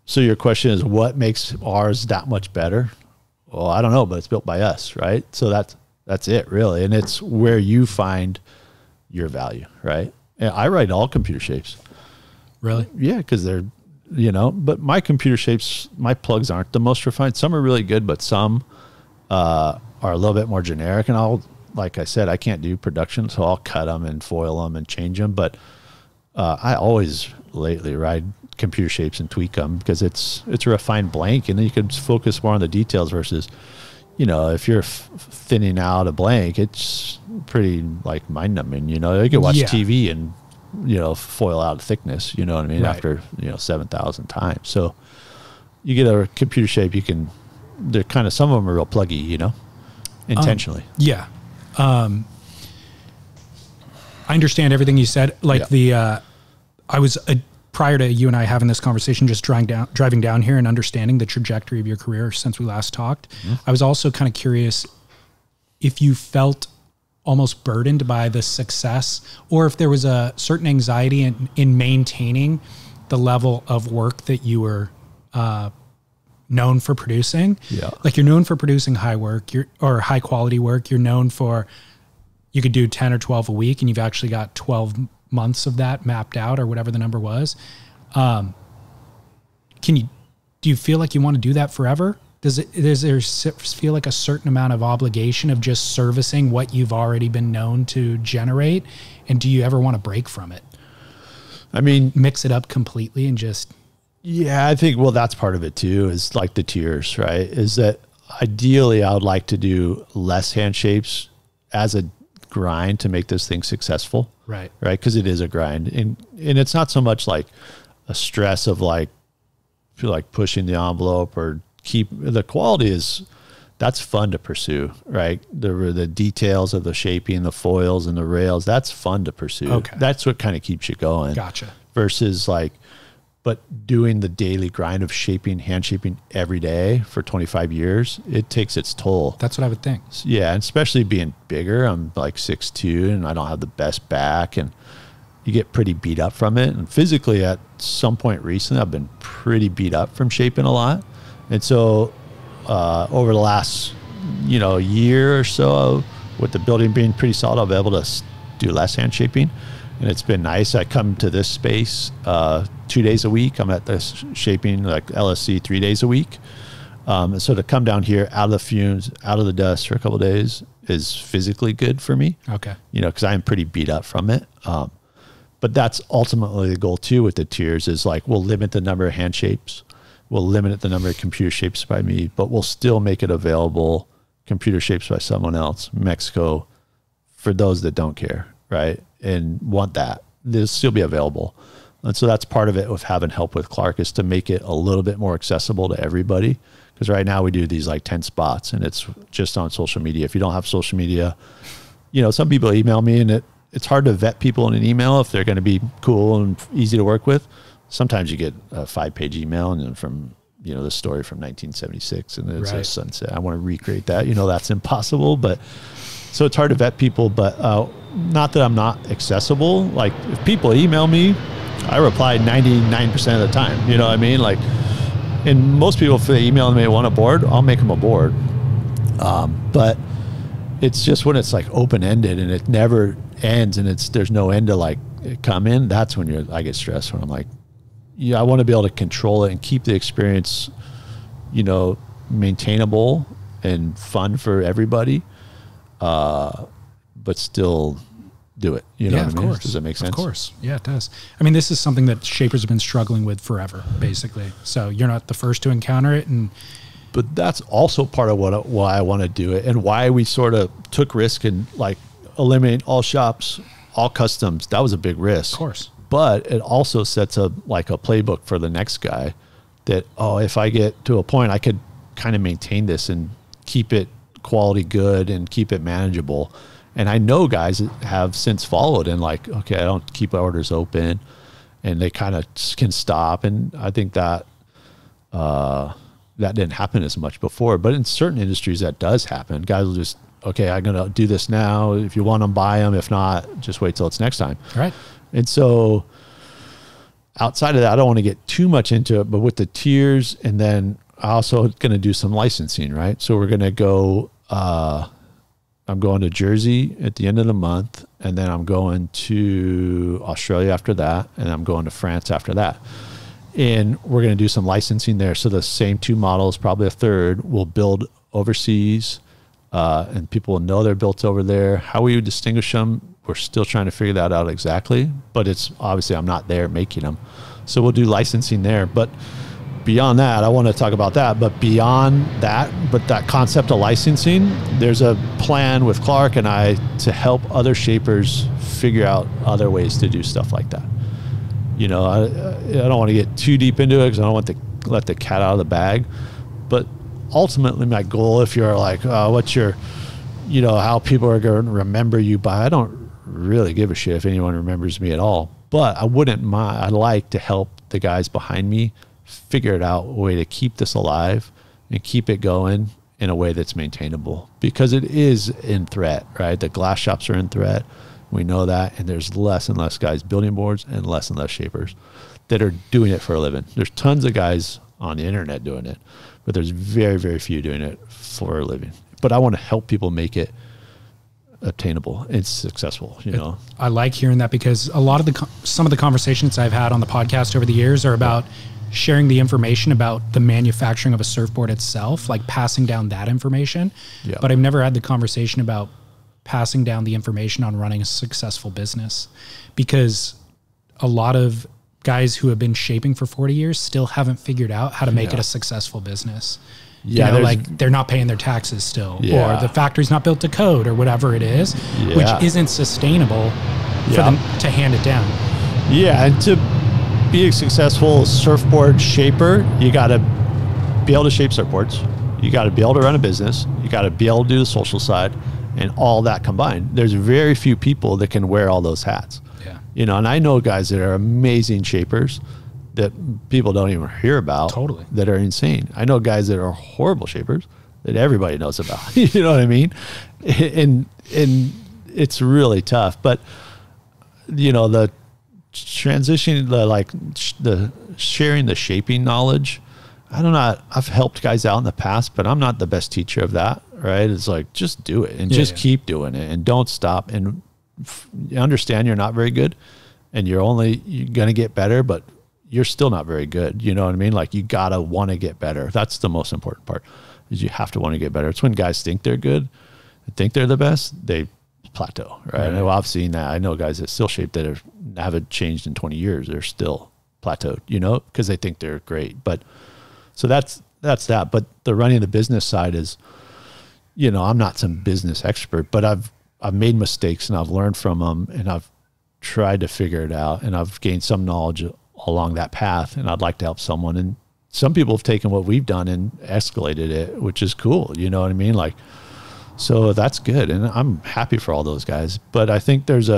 so your question is, what makes ours that much better? Well, I don't know, but it's built by us, right? So that's it, really. And it's where you find your value, right? And I write all computer shapes. Really? Yeah, because they're, you know, but my computer shapes, my plugs aren't the most refined. Some are really good, but some are a little bit more generic. And like I said, I can't do production, so I'll cut them and foil them and change them. But I always lately ride computer shapes and tweak them because it's a refined blank, and then you can focus more on the details versus, you know, if you're thinning out a blank, it's pretty like mind numbing. You know, you can watch TV and, you know, foil out thickness, you know what I mean, after, you know, 7,000 times. So you get a computer shape, they're kind of, some of them are real pluggy, you know, intentionally. I understand everything you said. Like I was, prior to you and I having this conversation, just driving down here and understanding the trajectory of your career since we last talked. I was also kind of curious if you felt almost burdened by the success, or if there was a certain anxiety in maintaining the level of work that you were known for producing. Yeah. Like you're known for producing high work, or high quality work. You're known for, you could do 10 or 12 a week, and you've actually got 12 months of that mapped out, or whatever the number was. Do you feel like you want to do that forever? Does there feel like a certain amount of obligation of just servicing what you've already been known to generate? And do you ever want to break from it? I mean, mix it up completely and just... Yeah, I think, well, that's part of it too, is like the tiers, right? Is that ideally I would like to do less hand shapes as a grind to make this thing successful. Right. Right. Because it is a grind. And it's not so much like a stress of like feel like pushing the envelope or keep the quality that's fun to pursue, right? The details of the shaping, the foils and the rails, that's fun to pursue. Okay. That's what kind of keeps you going. Gotcha. Versus like, but doing the daily grind of hand shaping every day for 25 years, it takes its toll. That's what I would think. Yeah, and especially being bigger. I'm like 6'2", and I don't have the best back, and you get pretty beat up from it. And physically, at some point recently, I've been pretty beat up from shaping a lot. And so over the last, year or so, with the building being pretty solid, I'll be able to do less hand shaping. And it's been nice. I come to this space 2 days a week. I'm at this shaping like LSC 3 days a week. And so to come down here out of the fumes, out of the dust for a couple of days is physically good for me. Okay. Because I am pretty beat up from it. But that's ultimately the goal too with the tiers is like, we'll limit the number of hand shapes. We'll limit the number of computer shapes by me, but we'll still make it available computer shapes by someone else, Mexico, for those that don't care, right? And want that. They'll still be available. And so that's part of it with having help with Clark is to make it a little bit more accessible to everybody. Because right now we do these like 10 spots and it's just on social media. If you don't have social media, some people email me and it's hard to vet people in an email if they're going to be cool and easy to work with. Sometimes you get a 5-page email and then from, the story from 1976 and it's a sunset. I want to recreate that. That's impossible, but so it's hard to vet people, but not that I'm not accessible. Like if people email me, I reply 99% of the time. You know what I mean? Like, and most people, if they email me and want a board, I'll make them a board. But it's just when it's like open-ended and it never ends and there's no end to like come in, that's when I get stressed when I'm like, I want to be able to control it and keep the experience, maintainable and fun for everybody, but still do it. You know what I mean? Course. Does that make sense? Of course. Yeah, it does. I mean, this is something that shapers have been struggling with forever, basically. So you're not the first to encounter it. But that's also part of why I want to do it and why we sort of took risk and like eliminate all shops, all customs. That was a big risk. Of course. But it also sets a playbook for the next guy that, if I get to a point, I could kind of maintain this and keep it quality good and keep it manageable. And I know guys that have since followed and like, okay, I don't keep orders open and they kind of can stop. And I think that that didn't happen as much before, but in certain industries that does happen. Guys will just, okay, I'm going to do this now. If you want them, buy them. If not, just wait till it's next time. Right. And so outside of that, I don't want to get too much into it, but with the tiers, and then I also going to do some licensing, right? So we're going to go, I'm going to Jersey at the end of the month, and then I'm going to Australia after that, and I'm going to France after that. And we're going to do some licensing there. So the same two models, probably a third, will build overseas, and people will know they're built over there. How we would distinguish them, we're still trying to figure that out exactly, but it's obviously I'm not there making them. So we'll do licensing there. But beyond that, I want to talk about that, but beyond that, but that concept of licensing, there's a plan with Clark and I to help other shapers figure out other ways to do stuff like that. I don't want to get too deep into it because I don't want to let the cat out of the bag, but ultimately my goal, if you're like, what's your, how people are going to remember you by, I don't really give a shit if anyone remembers me at all, but I wouldn't mind. I'd like to help the guys behind me figure it out, a way to keep this alive and keep it going in a way that's maintainable, because it is in threat, right? The glass shops are in threat. We know that. And there's less and less guys building boards and less shapers that are doing it for a living. There's tons of guys on the internet doing it, but there's very, very few doing it for a living. But I want to help people make it obtainable and successful, I like hearing that, because a lot of some of the conversations I've had on the podcast over the years are about sharing the information about the manufacturing of a surfboard itself, like passing down that information. Yeah. But I've never had the conversation about passing down the information on running a successful business, because a lot of guys who have been shaping for 40 years still haven't figured out how to make it a successful business. Yeah, like they're not paying their taxes still, or the factory's not built to code, or whatever it is, which isn't sustainable for them to hand it down. Yeah, and be a successful surfboard shaper, you got to be able to shape surfboards. You got to be able to run a business. You got to be able to do the social side, and all that combined. There's very few people that can wear all those hats. Yeah. You know, and I know guys that are amazing shapers that people don't even hear about. Totally. That are insane. I know guys that are horrible shapers that everybody knows about. You know what I mean? And it's really tough. But you know, the transition, the sharing the shaping knowledge. I don't know. I've helped guys out in the past, but I'm not the best teacher of that, right? It's like, just do it and just keep doing it and don't stop, and understand you're not very good and you're going to get better, but you're still not very good. You know what I mean? Like, you got to want to get better. That's the most important part, is you have to want to get better. It's when guys think they're good and think they're the best, they plateau, right? And I've seen that. I know guys that still shape that haven't changed in 20 years. They're still plateaued, you know, because they think they're great. But so that's that. But the running the business side is, you know, I'm not some business expert, but I've made mistakes and I've learned from them, and I've tried to figure it out, and I've gained some knowledge along that path, and I'd like to help someone. And some people have taken what we've done and escalated it, which is cool. You know what I mean? Like, so that's good. And I'm happy for all those guys. But I think there's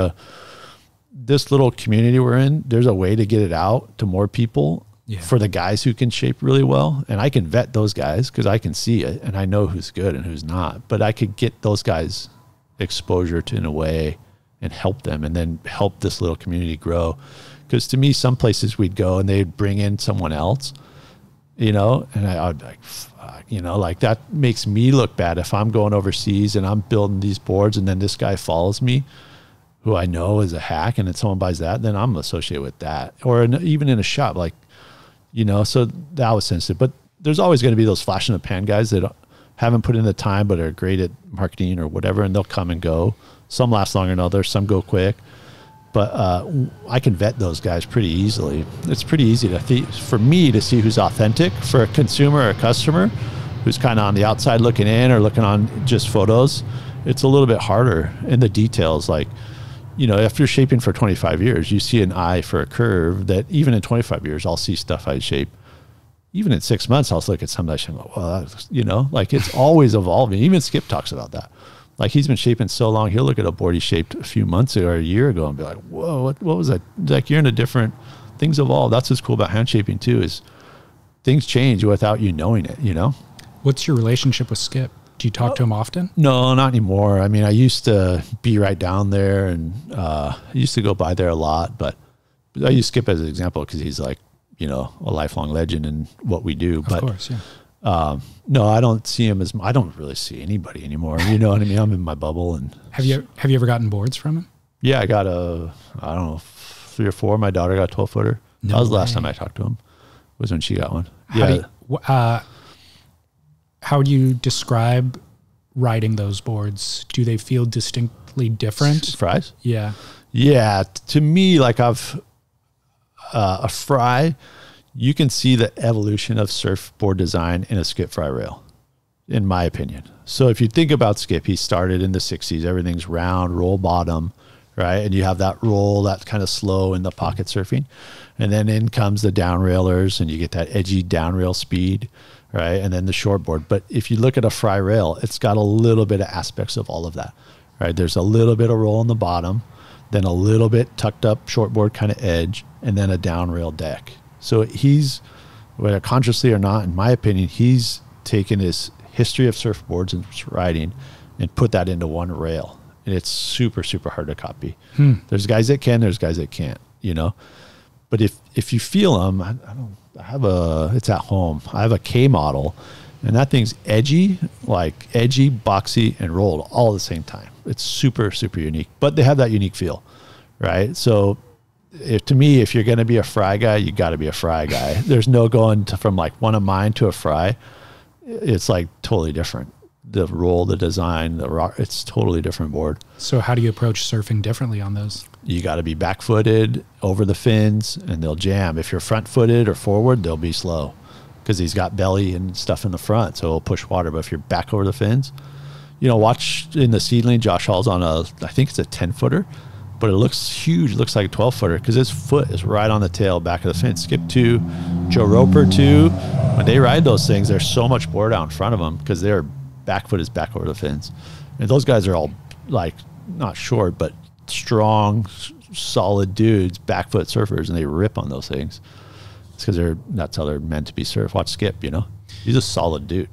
this little community we're in, there's a way to get it out to more people. Yeah. For the guys who can shape really well. And I can vet those guys because I can see it and I know who's good and who's not. But I could get those guys exposure to, in a way, and help them, and then help this little community grow. Because to me, some places we'd go and they'd bring in someone else, you know, and I'd like, fuck, you know, like, that makes me look bad if I'm going overseas and I'm building these boards and then this guy follows me, who I know is a hack, and then someone buys that, then I'm associated with that. Or even in a shop, like, you know, so that was sensitive. But there's always going to be those flash in the pan guys that haven't put in the time but are great at marketing or whatever, and they'll come and go. Some last longer than others, some go quick. But I can vet those guys pretty easily. It's pretty easy for me to see who's authentic. For a consumer or a customer who's kind of on the outside looking in or looking on just photos, it's a little bit harder in the details. Like, you know, if you're shaping for 25 years, you see an eye for a curve that even in 25 years, I'll see stuff I shape. Even in 6 months, I'll look at something I shape, well, you know, like, it's always evolving. Even Skip talks about that. Like, he's been shaping so long, he'll look at a board he shaped a few months ago or a year ago and be like, whoa, what was that? Like, you're in a different, things evolve. That's what's cool about hand shaping too, is things change without you knowing it, you know? What's your relationship with Skip? Do you talk to him often? No, not anymore. I mean, I used to be right down there, and I used to go by there a lot, but I use Skip as an example because he's like, you know, a lifelong legend in what we do. Of course, yeah. No, I don't see him as, I don't really see anybody anymore. You know what I mean? I'm in my bubble. And have you ever gotten boards from him? Yeah, I got I don't know, 3 or 4. My daughter got a 12-footer. No that was the last time I talked to him, was when she got one. How would you describe riding those boards? Do they feel distinctly different? Fries? Yeah. Yeah. To me, like, a Frye, you can see the evolution of surfboard design in a Skip Frye rail, in my opinion. So if you think about Skip, he started in the 60s. Everything's round, roll bottom, right? And you have that roll that's kind of slow in the pocket surfing. And then in comes the down railers, and you get that edgy down rail speed, right? And then the shortboard. But if you look at a Frye rail, it's got a little bit of aspects of all of that, right? There's a little bit of roll on the bottom, then a little bit tucked up shortboard kind of edge, and then a down rail deck. So he's, whether consciously or not, in my opinion, he's taken his history of surfboards and riding and put that into one rail. And it's super, super hard to copy. There's guys that can, there's guys that can't, you know. But if you feel them, it's at home. I have a K model, and that thing's edgy, boxy, and rolled all at the same time. It's super, super unique. But they have that unique feel, right? So to me, if you're going to be a Frye guy, you got to be a Frye guy. There's no going from like one of mine to a Frye. It's like totally different. The roll, the design, the rock, it's totally different board. So how do you approach surfing differently on those? You got to be back-footed over the fins, and they'll jam. If you're front-footed or forward, they'll be slow because he's got belly and stuff in the front, so it'll push water. But if you're back over the fins, you know, watch in the seedling, Josh Hall's on I think it's a 10-footer. but it looks huge. It looks like a 12-footer because his foot is right on the tail back of the fin. Skip 2, Joe Roper 2. When they ride those things, there's so much board out in front of them because their back foot is back over the fins. And those guys are all like not short, but strong, solid dudes, back foot surfers, and they rip on those things. It's because that's how they're meant to be surfed. Watch Skip, you know, he's a solid dude.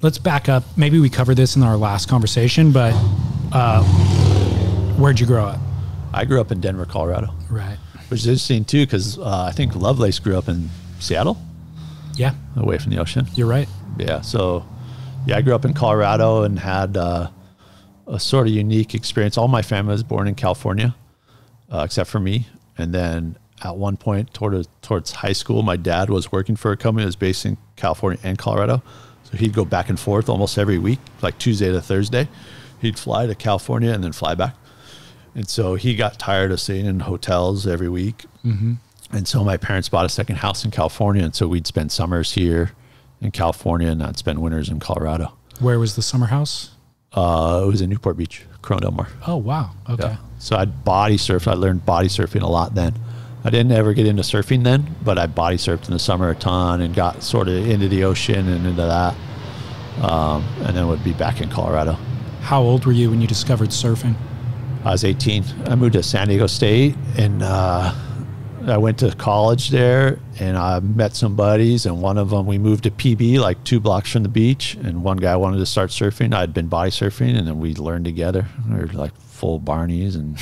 Let's back up. Maybe we covered this in our last conversation, but where'd you grow up? I grew up in Denver, Colorado. Right. Which is interesting too, because I think Lovelace grew up in Seattle. Yeah. Away from the ocean. You're right. Yeah. So, yeah, I grew up in Colorado and had a sort of unique experience. All my family was born in California, except for me. And then at one point towards high school, my dad was working for a company that was based in California and Colorado. So he'd go back and forth almost every week, like Tuesday to Thursday. He'd fly to California and then fly back. And so he got tired of staying in hotels every week. Mm-hmm. And so my parents bought a second house in California. And so we'd spend summers here in California and I'd spend winters in Colorado. Where was the summer house? It was in Newport Beach, Corona Del Mar. Oh, wow. Okay. Yeah. So I'd body surfed. I learned body surfing a lot then. I didn't ever get into surfing then, but I body surfed in the summer a ton and got sort of into the ocean and into that. And then would be back in Colorado. How old were you when you discovered surfing? I was 18. I moved to San Diego State and I went to college there and I met some buddies, and one of them, we moved to PB, like 2 blocks from the beach, and one guy wanted to start surfing. I'd been body surfing, and then we learned together. We were like full Barneys, and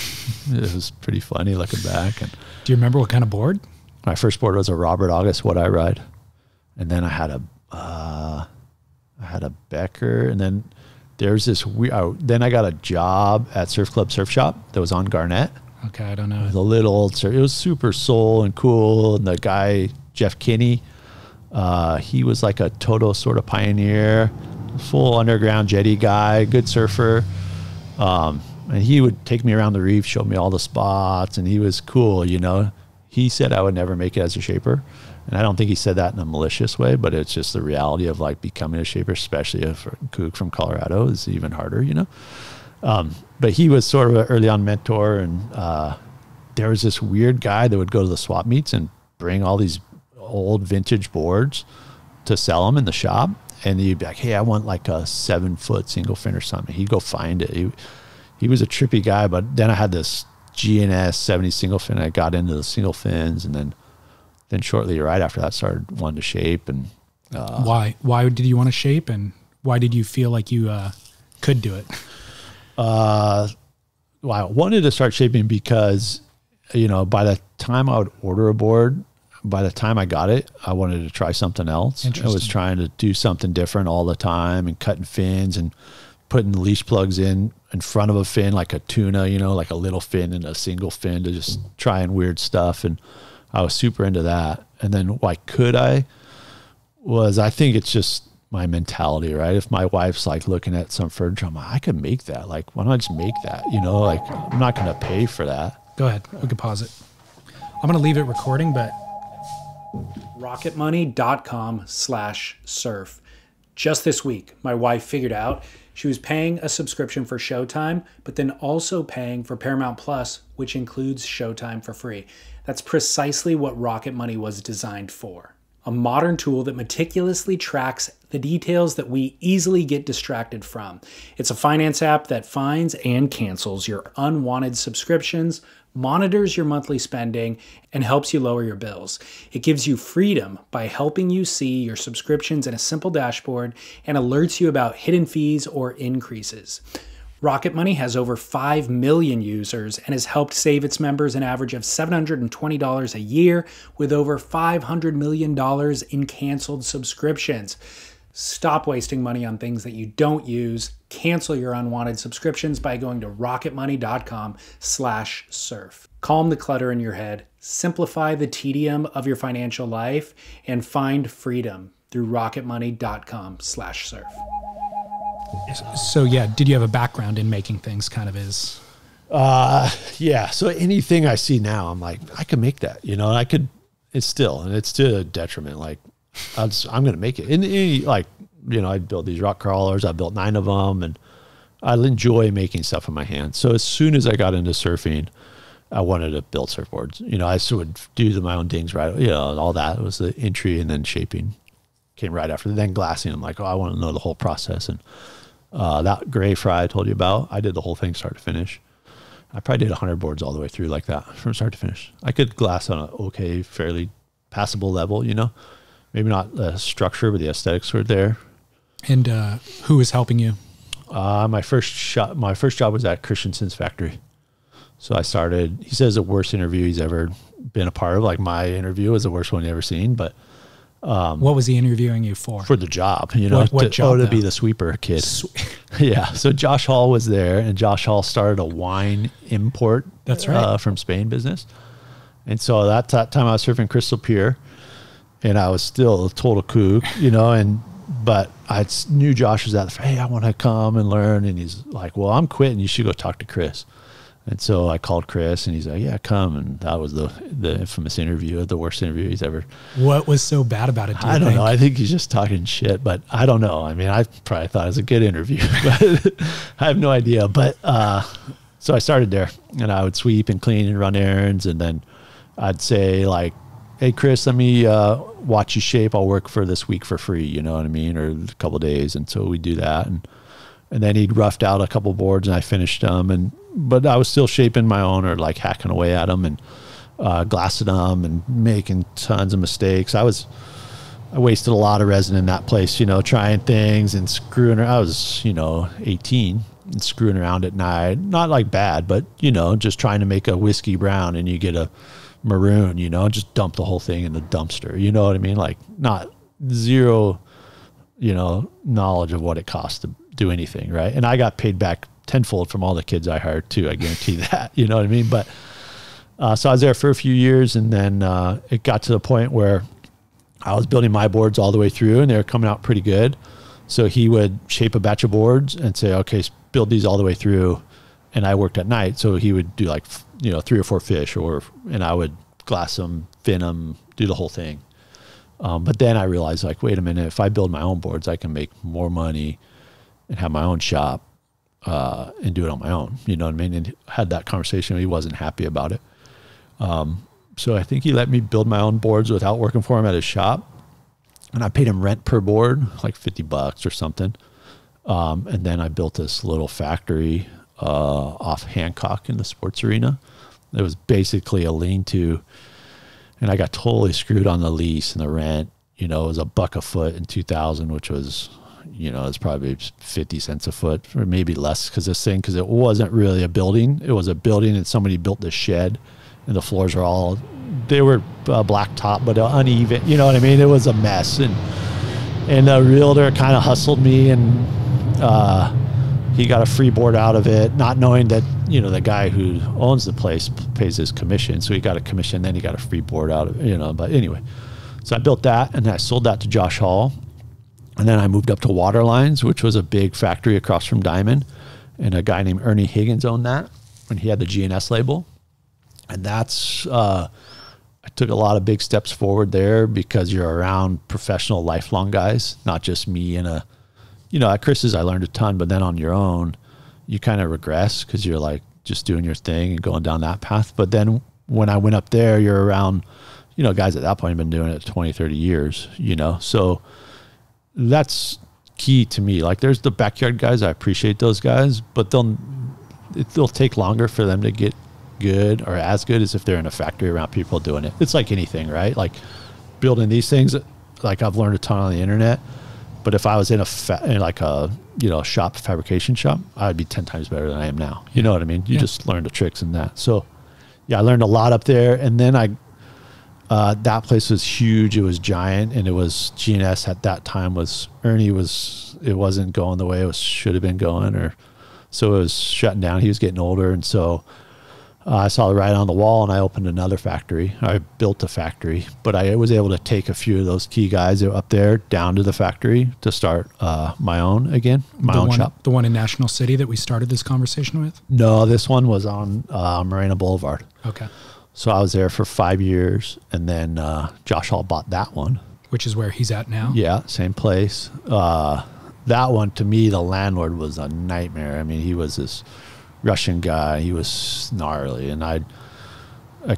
it was pretty funny looking back. And do you remember what kind of board? my first board was a Robert August What I Ride, and then I had a Becker, and then there's this weird. Then I got a job at Surf Club Surf Shop that was on Garnett. Okay, I don't know. The little old surf. It was super soul and cool. And the guy, Jeff Kinney, he was like a Toto sort of pioneer, full underground jetty guy, good surfer. And he would take me around the reef, show me all the spots, and he was cool, you know. He said I would never make it as a shaper. And I don't think he said that in a malicious way, but it's just the reality of like becoming a shaper, especially a kook from Colorado, is even harder, you know. But he was sort of an early on mentor, and there was this weird guy that would go to the swap meets and bring all these old vintage boards to sell them in the shop. And he'd be like, hey, I want like a 7-foot single fin or something. He'd go find it. He was a trippy guy, but then I had this GNS 70 single fin. I got into the single fins, and then shortly right after that started wanting to shape. And why did you want to shape, and why did you feel like you could do it? Well, I wanted to start shaping because, you know, by the time I would order a board, by the time I got it, I wanted to try something else. I was trying to do something different all the time, and cutting fins and putting leash plugs in front of a fin, like a tuna, you know, like a little fin and a single fin, to just trying weird stuff. And I was super into that. And then why could I think it's just my mentality, right? If my wife's like looking at some furniture, I'm like, I could make that. Like, why don't I just make that? You know, like, I'm not going to pay for that. Go ahead. We can pause it. I'm going to leave it recording, but rocketmoney.com/surf. Just this week, my wife figured out she was paying a subscription for Showtime, but then also paying for Paramount Plus, which includes Showtime for free. That's precisely what Rocket Money was designed for. A modern tool that meticulously tracks the details that we easily get distracted from. It's a finance app that finds and cancels your unwanted subscriptions, monitors your monthly spending, and helps you lower your bills. It gives you freedom by helping you see your subscriptions in a simple dashboard and alerts you about hidden fees or increases. Rocket Money has over 5 million users and has helped save its members an average of $720 a year, with over $500 million in canceled subscriptions. Stop wasting money on things that you don't use. Cancel your unwanted subscriptions by going to rocketmoney.com/surf. Calm the clutter in your head, simplify the tedium of your financial life, and find freedom through rocketmoney.com/surf. So yeah, did you have a background in making things, kind of is? Yeah. So anything I see now, I'm like, I could make that, you know, and I could, it's to a detriment. Like I'm going to make it. And like, you know, I built these rock crawlers. I built 9 of them, and I enjoy making stuff in my hands. So as soon as I got into surfing, I wanted to build surfboards. You know, I sort of do my own things, right? You know, all that. It was the entry, and then shaping came right after. Then glassing, I'm like, oh, I want to know the whole process. And that gray fry I told you about, I did the whole thing start to finish. I probably did 100 boards all the way through like that from start to finish. I could glass on an okay, fairly passable level, you know. Maybe not the structure, but the aesthetics were there. And who was helping you? My first job was at Christensen's factory. So I started, he says the worst interview he's ever been a part of. Like my interview was the worst one he ever seen, but what was he interviewing you for? For the job, you know, what job, to be the sweeper kid. Yeah. So Josh Hall was there, and Josh Hall started a wine import. That's right. From Spain business. And so that time I was surfing Crystal Pier, and I was still a total kook, you know, but I knew Josh was at the, hey, I want to come and learn. And he's like, well, I'm quitting. You should go talk to Chris. And so I called Chris, and he's like, yeah, come. And that was the infamous interview, the worst interview he's ever. What was so bad about it? I don't know. I think he's just talking shit, but I don't know. I mean, I probably thought it was a good interview, but I have no idea. But so I started there, and I would sweep and clean and run errands. And then I'd say like, hey, Chris, let me watch you shape. I'll work for this week for free, you know what I mean? Or a couple of days. And so we do that. And then he'd roughed out a couple boards, and I finished them. But I was still shaping my own, or like hacking away at them and glassing them and making tons of mistakes. I wasted a lot of resin in that place, you know, trying things and screwing around. I was, you know, 18 and screwing around at night. Not like bad, but, you know, just trying to make a whiskey brown, and you get a maroon, you know, just dump the whole thing in the dumpster. You know what I mean? Like not zero, you know, knowledge of what it costs to do anything, right? And I got paid back tenfold from all the kids I hired too. I guarantee that, you know what I mean? But so I was there for a few years, and then it got to the point where I was building my boards all the way through, and they were coming out pretty good. So he would shape a batch of boards and say, okay, build these all the way through. And I worked at night, so he would do like, you know, 3 or 4 fish, and I would glass them, fin them, do the whole thing. But then I realized, like, wait a minute, if I build my own boards, I can make more money and have my own shop and do it on my own. You know what I mean? And had that conversation. He wasn't happy about it. So I think he let me build my own boards without working for him at his shop. And I paid him rent per board, like $50 or something. And then I built this little factory off Hancock in the sports arena. It was basically a lean-to, and I got totally screwed on the lease and the rent. You know, it was $1 a foot in 2000, which was, you know, it's probably 50 cents a foot, or maybe less, because it wasn't really a building. It was a building, and somebody built this shed, and the floors were they were black top, but uneven. You know what I mean? It was a mess, and the realtor kind of hustled me, and he got a free board out of it, not knowing that, you know, the guy who owns the place pays his commission. So he got a commission, then he got a free board out of it, you know. But anyway, so I built that, and I sold that to Josh Hall. And then I moved up to Waterlines, which was a big factory across from Diamond. And a guy named Ernie Higgins owned that, and he had the GNS label. And that's, I took a lot of big steps forward there, because you're around professional, lifelong guys, not just me and you know, at Chris's, I learned a ton, but then on your own, you kind of regress, because you're like just doing your thing and going down that path. But then when I went up there, you're around, you know, guys at that point have been doing it 20, 30 years, you know. So that's key to me. Like, there's the backyard guys. I appreciate those guys, but they'll take longer for them to get good, or as good as if they're in a factory around people doing it. It's like anything, right? Like building these things, like I've learned a ton on the internet. But if I was in like a, you know, shop, fabrication shop, I'd be 10 times better than I am now. You know what I mean? You just learn the tricks in that. So yeah, I learned a lot up there. And then that place was huge. It was giant. And it was GNS at that time it wasn't going the way it should have been going, so it was shutting down. He was getting older. And so I saw it right on the wall, and I opened another factory. I built a factory, but I was able to take a few of those key guys up there down to the factory to start my own shop. The one in National City that we started this conversation with? No, this one was on Marina Boulevard. Okay. So I was there for 5 years, and then Josh Hall bought that one. Which is where he's at now? Yeah, same place. that one, to me, the landlord was a nightmare. I mean, he was this Russian guy. He was gnarly, and I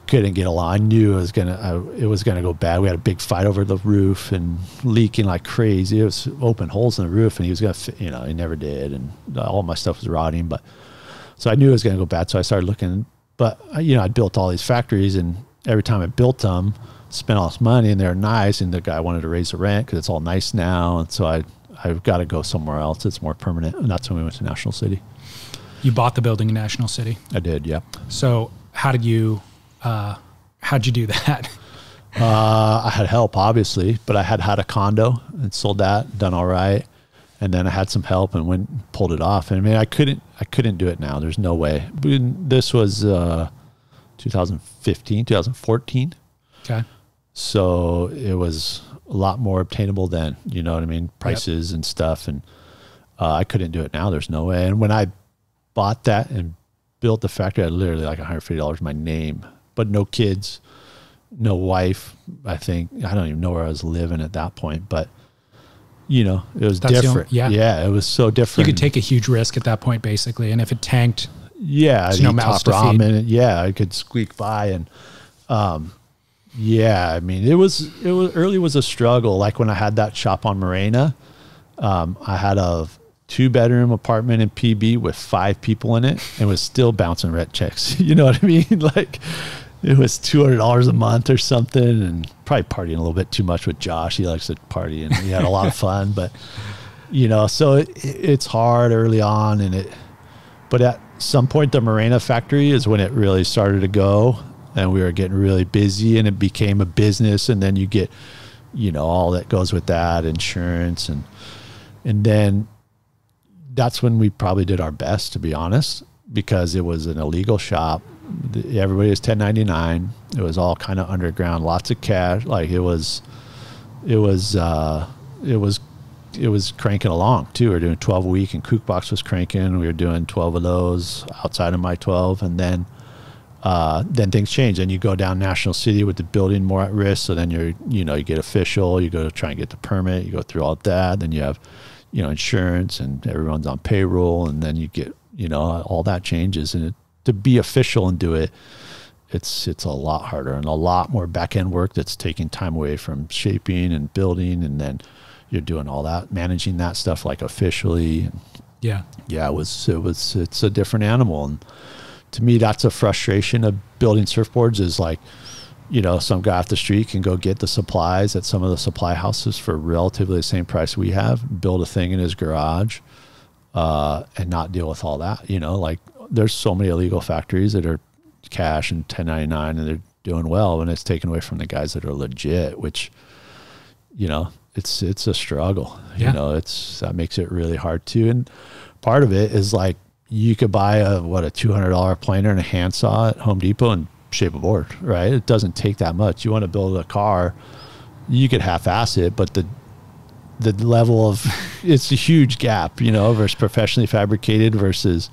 couldn't get along. I knew it was gonna go bad. We had a big fight over the roof and leaking like crazy. It was open holes in the roof, and he was gonna, he never did, and all my stuff was rotting. But so I knew it was gonna go bad. So I started looking. But I built all these factories, and every time I built them, spent all this money, and they're nice, and the guy wanted to raise the rent because it's all nice now, and so I've got to go somewhere else. It's more permanent, and that's when we went to National City. You bought the building in National City? I did, yep. So how'd you do that? I had help, obviously, but I had a condo and sold that, done all right. And then I had some help and went and pulled it off. And I mean, I couldn't do it now. There's no way. This was 2015, 2014. Okay. So it was a lot more obtainable then, you know what I mean? Prices and stuff. And I couldn't do it now. There's no way. And when I bought that and built the factory, I had literally like $150 my name, but no kids, no wife. I don't even know where I was living at that point, but it was different. Yeah, it was so different. You could take a huge risk at that point, basically. And if it tanked, I'd eat top ramen. Yeah, I could squeak by. And I mean, it was early was a struggle. Like when I had that shop on Morena, I had a 2-bedroom apartment in PB with 5 people in it, and was still bouncing rent checks. You know what I mean? Like it was $200 a month or something, and probably partying a little bit too much with Josh. He likes to party, and we had a lot of fun. But so it's hard early on, but at some point, the Morena factory is when it really started to go, and we were getting really busy, and it became a business. And then you get, all that goes with that, insurance, and then that's when we probably did our best, to be honest, because it was an illegal shop. Everybody was 1099. It was all kind of underground, lots of cash. Like it was cranking along too. We were doing 12 a week, and Kookbox was cranking. We were doing 12 of those outside of my 12. And then things change, and you go down National City with the building more at risk. So then you get official, you go to try and get the permit, you go through all that. Then you have, insurance, and everyone's on payroll. And then you get, all that changes, and to be official and do it, it's a lot harder and a lot more back end work that's taking time away from shaping and building, and then you're doing all that, managing that stuff like officially. It's a different animal, and to me, that's a frustration of building surfboards. Is like, some guy off the street can go get the supplies at some of the supply houses for relatively the same price we have, build a thing in his garage, and not deal with all that. Like there's so many illegal factories that are cash and 1099, and they're doing well, and it's taken away from the guys that are legit, which, it's a struggle. That makes it really hard too. And part of it is like, you could buy a $200 planer and a handsaw at Home Depot and shape a board, right? It doesn't take that much. You want to build a car, you could half-ass it, but the level of it's a huge gap, versus professionally fabricated versus,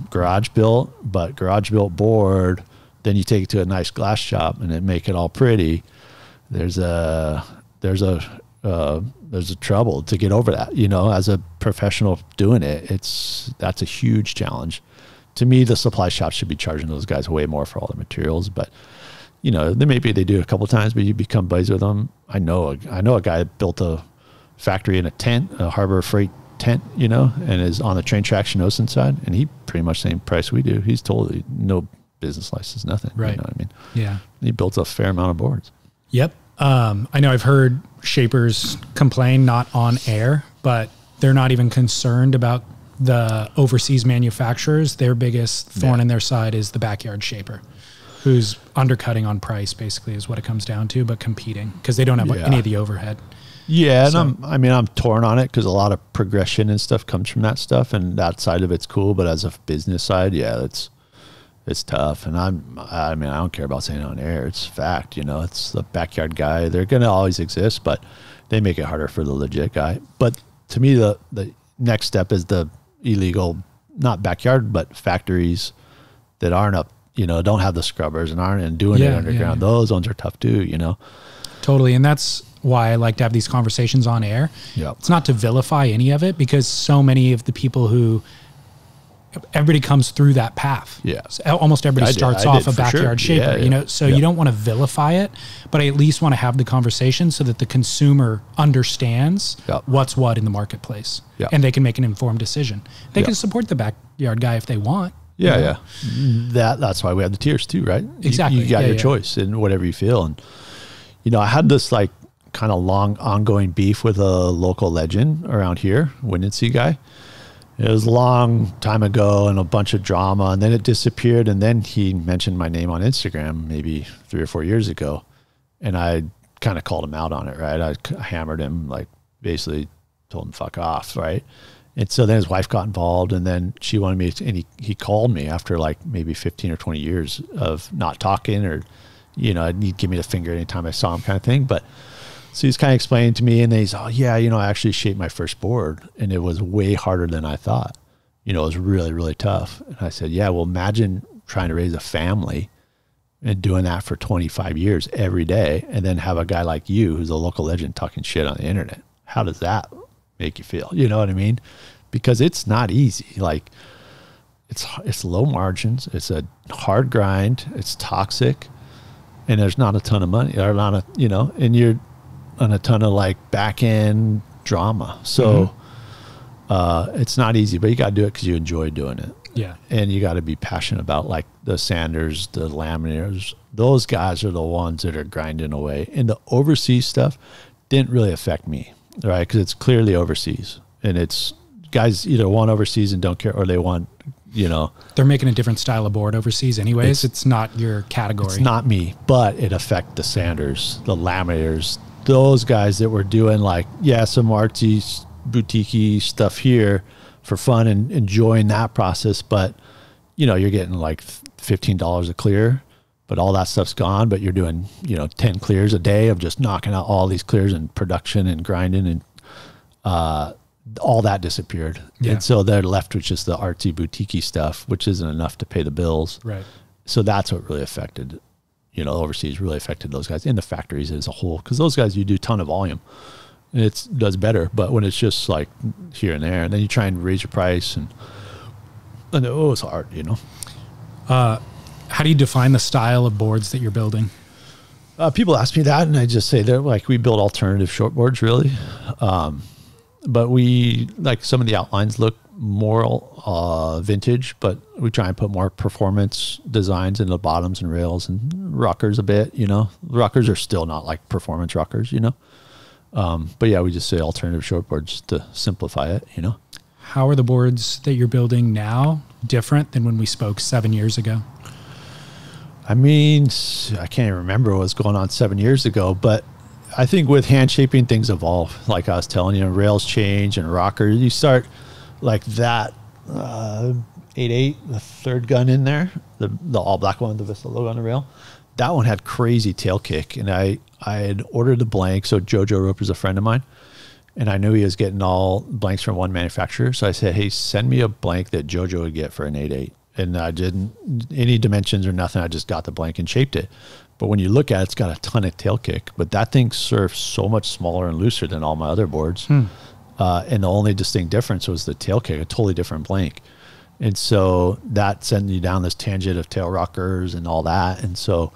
garage built. But garage built board, then you take it to a nice glass shop and then make it all pretty. There's a trouble to get over that, as a professional doing it. That's a huge challenge. To me, the supply shop should be charging those guys way more for all the materials, but maybe they do it a couple of times, but you become buddies with them. I know a guy that built a factory in a tent, a Harbor Freight tent, and is on the train tracks in Ocean side, and he pretty much the same price we do. He's totally no business license, nothing. Right. You know what I mean? Yeah. He built a fair amount of boards. Yep. I know I've heard shapers complain, not on air, but they're not even concerned about the overseas manufacturers. Their biggest thorn in their side is the backyard shaper, who's undercutting on price, basically, is what it comes down to, but competing because they don't have any of the overhead. Yeah, so, and I'm torn on it because a lot of progression and stuff comes from that stuff, and that side of it's cool. But as a business side, it's tough. And I don't care about saying it on air. It's fact, it's the backyard guy. They're going to always exist, but they make it harder for the legit guy. But to me, the next step is the illegal, not backyard, but factories that aren't up, don't have the scrubbers and aren't doing it underground. Those ones are tough too, Totally. And that's why I like to have these conversations on air. Yep. It's not to vilify any of it, because so many of the people who, everybody comes through that path. Yeah. So almost everybody starts off a backyard shaper, Yeah, you know, so you don't want to vilify it, but I at least want to have the conversation so that the consumer understands what's what in the marketplace, and they can make an informed decision. They can support the backyard guy if they want. Yeah. That's why we have the tiers too, right? Exactly. You got your choice in whatever you feel. And, you know, I had this like kind of long ongoing beef with a local legend around here, Wind and Sea guy. It was a long time ago and a bunch of drama, and then it disappeared. And then he mentioned my name on Instagram maybe 3 or 4 years ago. And I kind of called him out on it, right? I hammered him, like basically told him fuck off, right? And so then his wife got involved, and then she wanted me to, and he called me after like maybe 15 or 20 years of not talking, or, you know, he'd give me the finger anytime I saw him kind of thing. But so he's kind of explaining to me, and then he's, oh yeah, you know, I actually shaped my first board and it was way harder than I thought. You know, it was really, really tough. And I said, yeah, well, imagine trying to raise a family and doing that for 25 years every day, and then have a guy like you, who's a local legend, talking shit on the internet. How does that make you feel? You know what I mean? Because it's not easy. Like it's low margins. It's a hard grind. It's toxic, and there's not a ton of money, or not a, you know, and you're on a ton of like back end drama. So it's not easy, but you got to do it because you enjoy doing it. Yeah. And you got to be passionate about like the sanders, the laminators. Those guys are the ones that are grinding away. And the overseas stuff didn't really affect me, right? Because it's clearly overseas, and it's guys either want overseas and don't care, or they want, you know, they're making a different style of board overseas anyways. It's not your category. It's not me, but it affected the sanders, the laminators, those guys that were doing like, yeah, some artsy boutique stuff here for fun and enjoying that process. But, you know, you're getting like $15 a clear, but all that stuff's gone. But you're doing, you know, 10 clears a day of just knocking out all these clears and production and grinding, and all that disappeared. Yeah. And so they're left with just the artsy boutique stuff, which isn't enough to pay the bills. Right. So that's what really affected, you know, overseas really affected those guys in the factories as a whole. Because those guys, you do a ton of volume, and it does better. But when it's just like here and there, and then you try and raise your price, and oh, it's hard, you know. How do you define the style of boards that you're building? People ask me that, and I just say they're like, we build alternative shortboards, really. But we, like, some of the outlines look more vintage, but we try and put more performance designs in the bottoms and rails and rockers a bit, you know. Rockers are still not like performance rockers, you know. But yeah, we just say alternative shortboards to simplify it, you know. How are the boards that you're building now different than when we spoke 7 years ago? I mean, I can't even remember what was going on 7 years ago, but I think with hand shaping, things evolve. Like I was telling you, rails change and rockers. You start like that 8.8, the third gun in there, the all black one, the Vista logo on the rail. That one had crazy tail kick, and I had ordered the blank. So Jojo Roper's a friend of mine, and I knew he was getting all blanks from one manufacturer. So I said, hey, send me a blank that Jojo would get for an 8.8. And I didn't any dimensions or nothing. I just got the blank and shaped it. But when you look at it, it's got a ton of tail kick. But that thing surfs so much smaller and looser than all my other boards. And the only distinct difference was the tail kick, a totally different blank. And so that sent you down this tangent of tail rockers and all that. And so,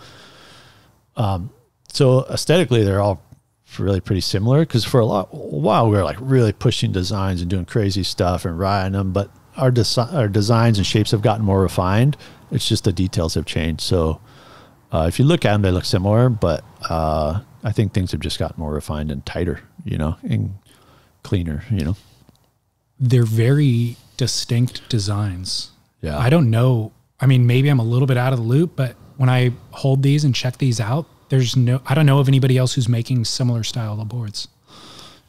so aesthetically, they're all really pretty similar, because for a while we were like really pushing designs and doing crazy stuff and riding them. But our designs and shapes have gotten more refined. It's just the details have changed. So if you look at them, they look similar, but I think things have just gotten more refined and tighter, you know, and cleaner, you know. They're very distinct designs. Yeah. I don't know. I mean, maybe I'm a little bit out of the loop, but when I hold these and check these out, I don't know of anybody else who's making similar style of boards.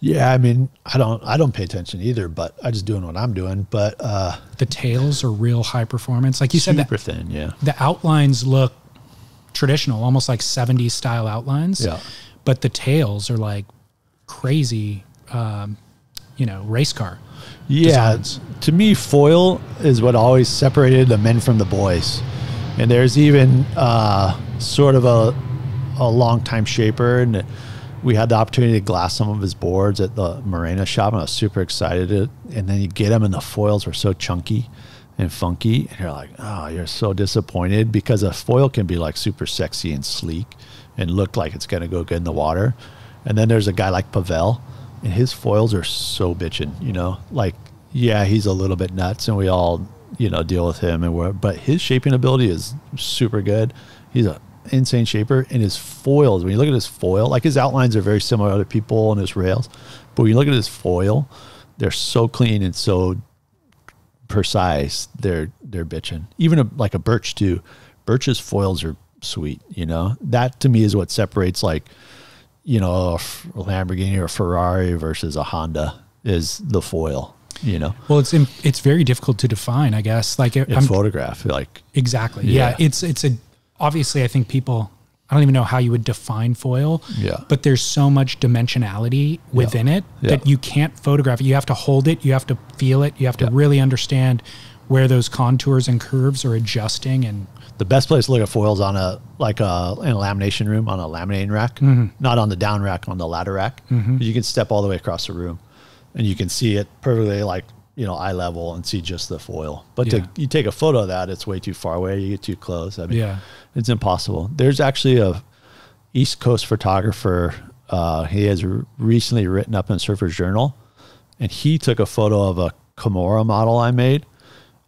Yeah, I mean, I don't pay attention either, but I just doing what I'm doing. But the tails are real high performance, like you said. Super thin, yeah. The outlines look traditional, almost like 70s style outlines. Yeah. But the tails are like crazy, you know, race car. Yeah. Designs. To me, foil is what always separated the men from the boys. And there's even sort of a long time shaper, and we had the opportunity to glass some of his boards at the Marina shop, and I was super excited. And then you get them, and the foils were so chunky and funky, and you're like, oh, you're so disappointed, because a foil can be like super sexy and sleek and look like it's going to go good in the water. And then there's a guy like Pavel, and his foils are so bitchin', you know, like, yeah, he's a little bit nuts, and we all, you know, deal with him, but his shaping ability is super good. He's an insane shaper, and his foils, when you look at his foil, like his outlines are very similar to other people and his rails, but when you look at his foil, they're so clean and so precise. They're bitchin'. Even like a Birch too. Birch's foils are sweet, you know. That to me is what separates, like, you know, a Lamborghini or a Ferrari versus a Honda, is the foil, you know. Well, it's very difficult to define, I guess. Like I'm photograph, like, exactly. Yeah. It's a, obviously I think people, I don't even know how you would define foil. Yeah. But there's so much dimensionality within it that you can't photograph it. You have to hold it. You have to feel it. You have to really understand where those contours and curves are adjusting. And the best place to look at foils on in a lamination room, on a laminating rack, not on the down rack, on the ladder rack. You can step all the way across the room, and you can see it perfectly, like, you know, eye level, and see just the foil. But you take a photo of that, it's way too far away. You get too close. I mean, it's impossible. There's actually a East Coast photographer. He has recently written up in Surfer's Journal, and he took a photo of a Kimura model I made.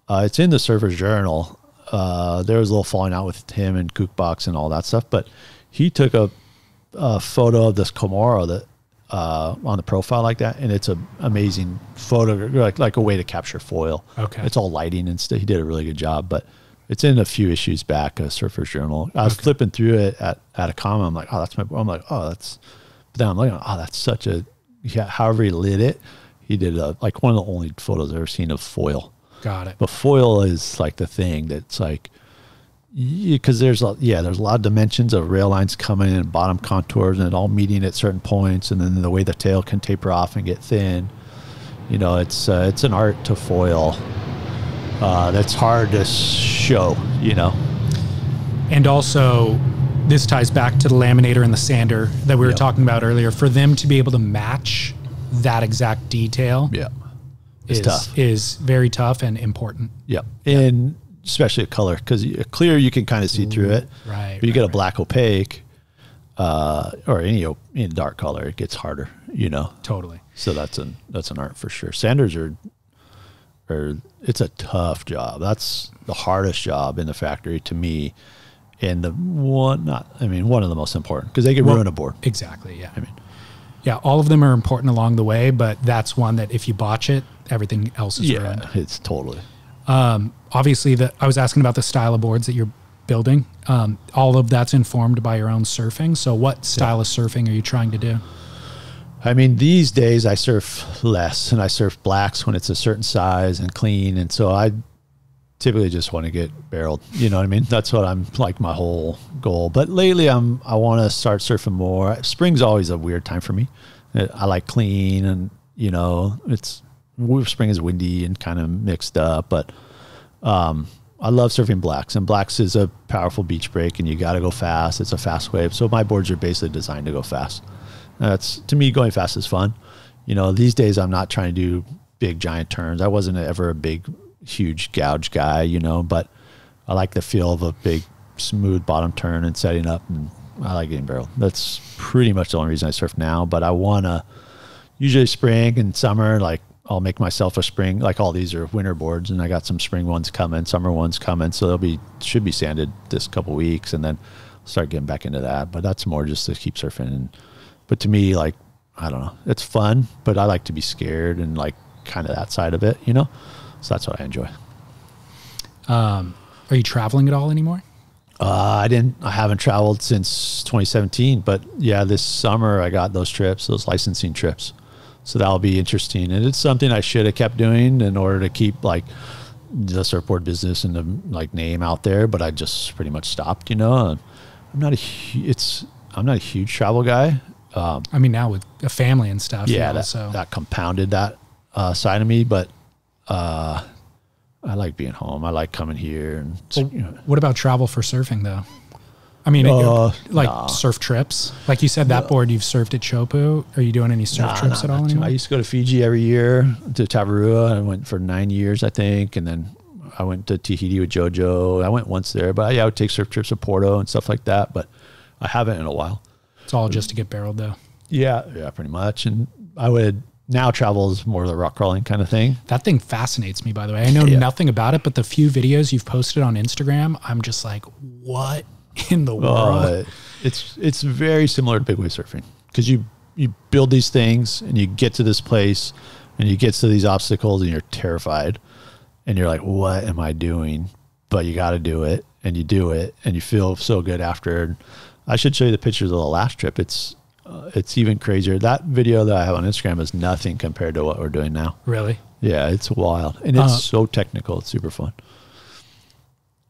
It's in the Surfer's Journal. There was a little falling out with him and Kookbox and all that stuff, but he took a photo of this Kimura that on the profile like that, and it's an amazing photo, like a way to capture foil. Okay, it's all lighting and stuff. He did a really good job, but it's in a few issues back, Surfer's Journal. I was flipping through it at a comment. I'm like, oh, that's my. I'm like, oh, that's. But then I'm looking, oh, that's such a. Yeah, however he lit it, he did like one of the only photos I've ever seen of foil. Got it. But foil is like the thing that's like, because there's a lot of dimensions of rail lines coming in, bottom contours, and it all meeting at certain points, and then the way the tail can taper off and get thin. You know, it's an art to foil that's hard to show, you know. And also, this ties back to the laminator and the sander that we were talking about earlier. For them to be able to match that exact detail, is very tough and important. Yep. And especially a color, because a clear, you can kind of see through it. Right. But you get a black opaque, or any dark color, it gets harder, you know. Totally. So that's an art for sure. Sanders are it's a tough job. That's the hardest job in the factory to me, and one of the most important, because they can ruin a board. Exactly. Yeah. I mean, yeah, all of them are important along the way, but that's one that if you botch it, everything else is ruined. Yeah, it's totally. Obviously, I was asking about the style of boards that you're building. All of that's informed by your own surfing. So what style of surfing are you trying to do? I mean, these days I surf less, and I surf blacks when it's a certain size and clean. And so I typically just want to get barreled. You know what I mean? That's what I'm like, my whole goal. But lately I want to start surfing more. Spring's always a weird time for me. I like clean, and, you know, spring is windy and kind of mixed up, but I love surfing blacks, and blacks is a powerful beach break, and you got to go fast. It's a fast wave. So my boards are basically designed to go fast. To me, going fast is fun. You know, these days I'm not trying to do big giant turns. I wasn't ever a big, huge gouge guy, you know, but I like the feel of a big, smooth bottom turn and setting up, and I like getting barreled. That's pretty much the only reason I surf now. But I want to, usually spring and summer, like, I'll make myself a spring, like all these are winter boards, and I got some spring ones coming, summer ones coming. So should be sanded this couple weeks, and then start getting back into that. But that's more just to keep surfing. But to me, like, I don't know, it's fun, but I like to be scared and like kind of that side of it, you know? So that's what I enjoy. Are you traveling at all anymore? I haven't traveled since 2017, but yeah, this summer I got those licensing trips. So that'll be interesting. And it's something I should have kept doing in order to keep like the surfboard business and the like name out there, but I just pretty much stopped, you know. I'm not a huge travel guy. I mean, now with a family and stuff. Yeah, that compounded that side of me, but I like being home. I like coming here. And what about travel for surfing though? I mean, like surf trips. Like you said, that board you've surfed at Chopu. Are you doing any surf trips at all anymore? I used to go to Fiji every year, to Tavarua. I went for 9 years, I think. And then I went to Tahiti with JoJo. I went once there. But I would take surf trips to Porto and stuff like that. But I haven't in a while. It's all just to get barreled, though. Yeah, pretty much. And I would now travel is more of the rock crawling kind of thing. That thing fascinates me, by the way. I know nothing about it, but the few videos you've posted on Instagram, I'm just like, what in the world? It's very similar to big wave surfing, because you build these things and you get to this place and you get to these obstacles and you're terrified and you're like, what am I doing? But you got to do it, and you do it, and you feel so good after. And I should show you the pictures of the last trip. It's even crazier. That video that I have on Instagram is nothing compared to what we're doing now. Really? Yeah, it's wild. And it's so technical. It's super fun.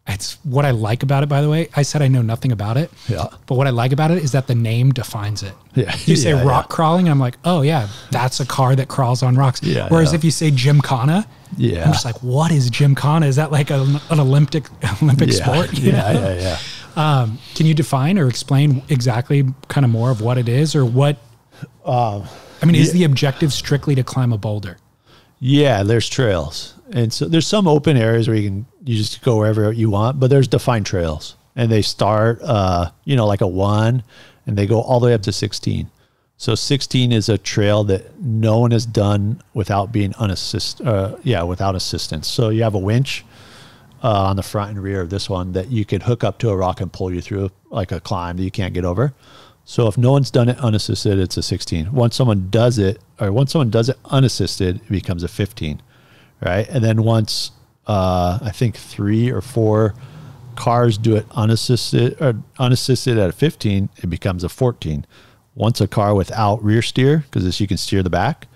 It's what I like about it, by the way. I said I know nothing about it. Yeah. But what I like about it is that the name defines it. Yeah. You say rock crawling, and I'm like, oh, yeah, that's a car that crawls on rocks. Yeah, Whereas if you say gymkhana, I'm just like, what is gymkhana? Is that like an Olympic sport? Yeah. Can you define or explain exactly kind of more of what it is, or what? I mean, is the objective strictly to climb a boulder? Yeah, there's trails. And so there's some open areas where you just go wherever you want, but there's defined trails, and they start, like a 1, and they go all the way up to 16. So 16 is a trail that no one has done without being without assistance. So you have a winch on the front and rear of this one that you could hook up to a rock and pull you through like a climb that you can't get over. So if no one's done it unassisted, it's a 16. Once someone does it unassisted, it becomes a 15, right? And then once I think 3 or 4 cars do it unassisted at a 15, it becomes a 14. Once a car without rear steer, because you can steer the back,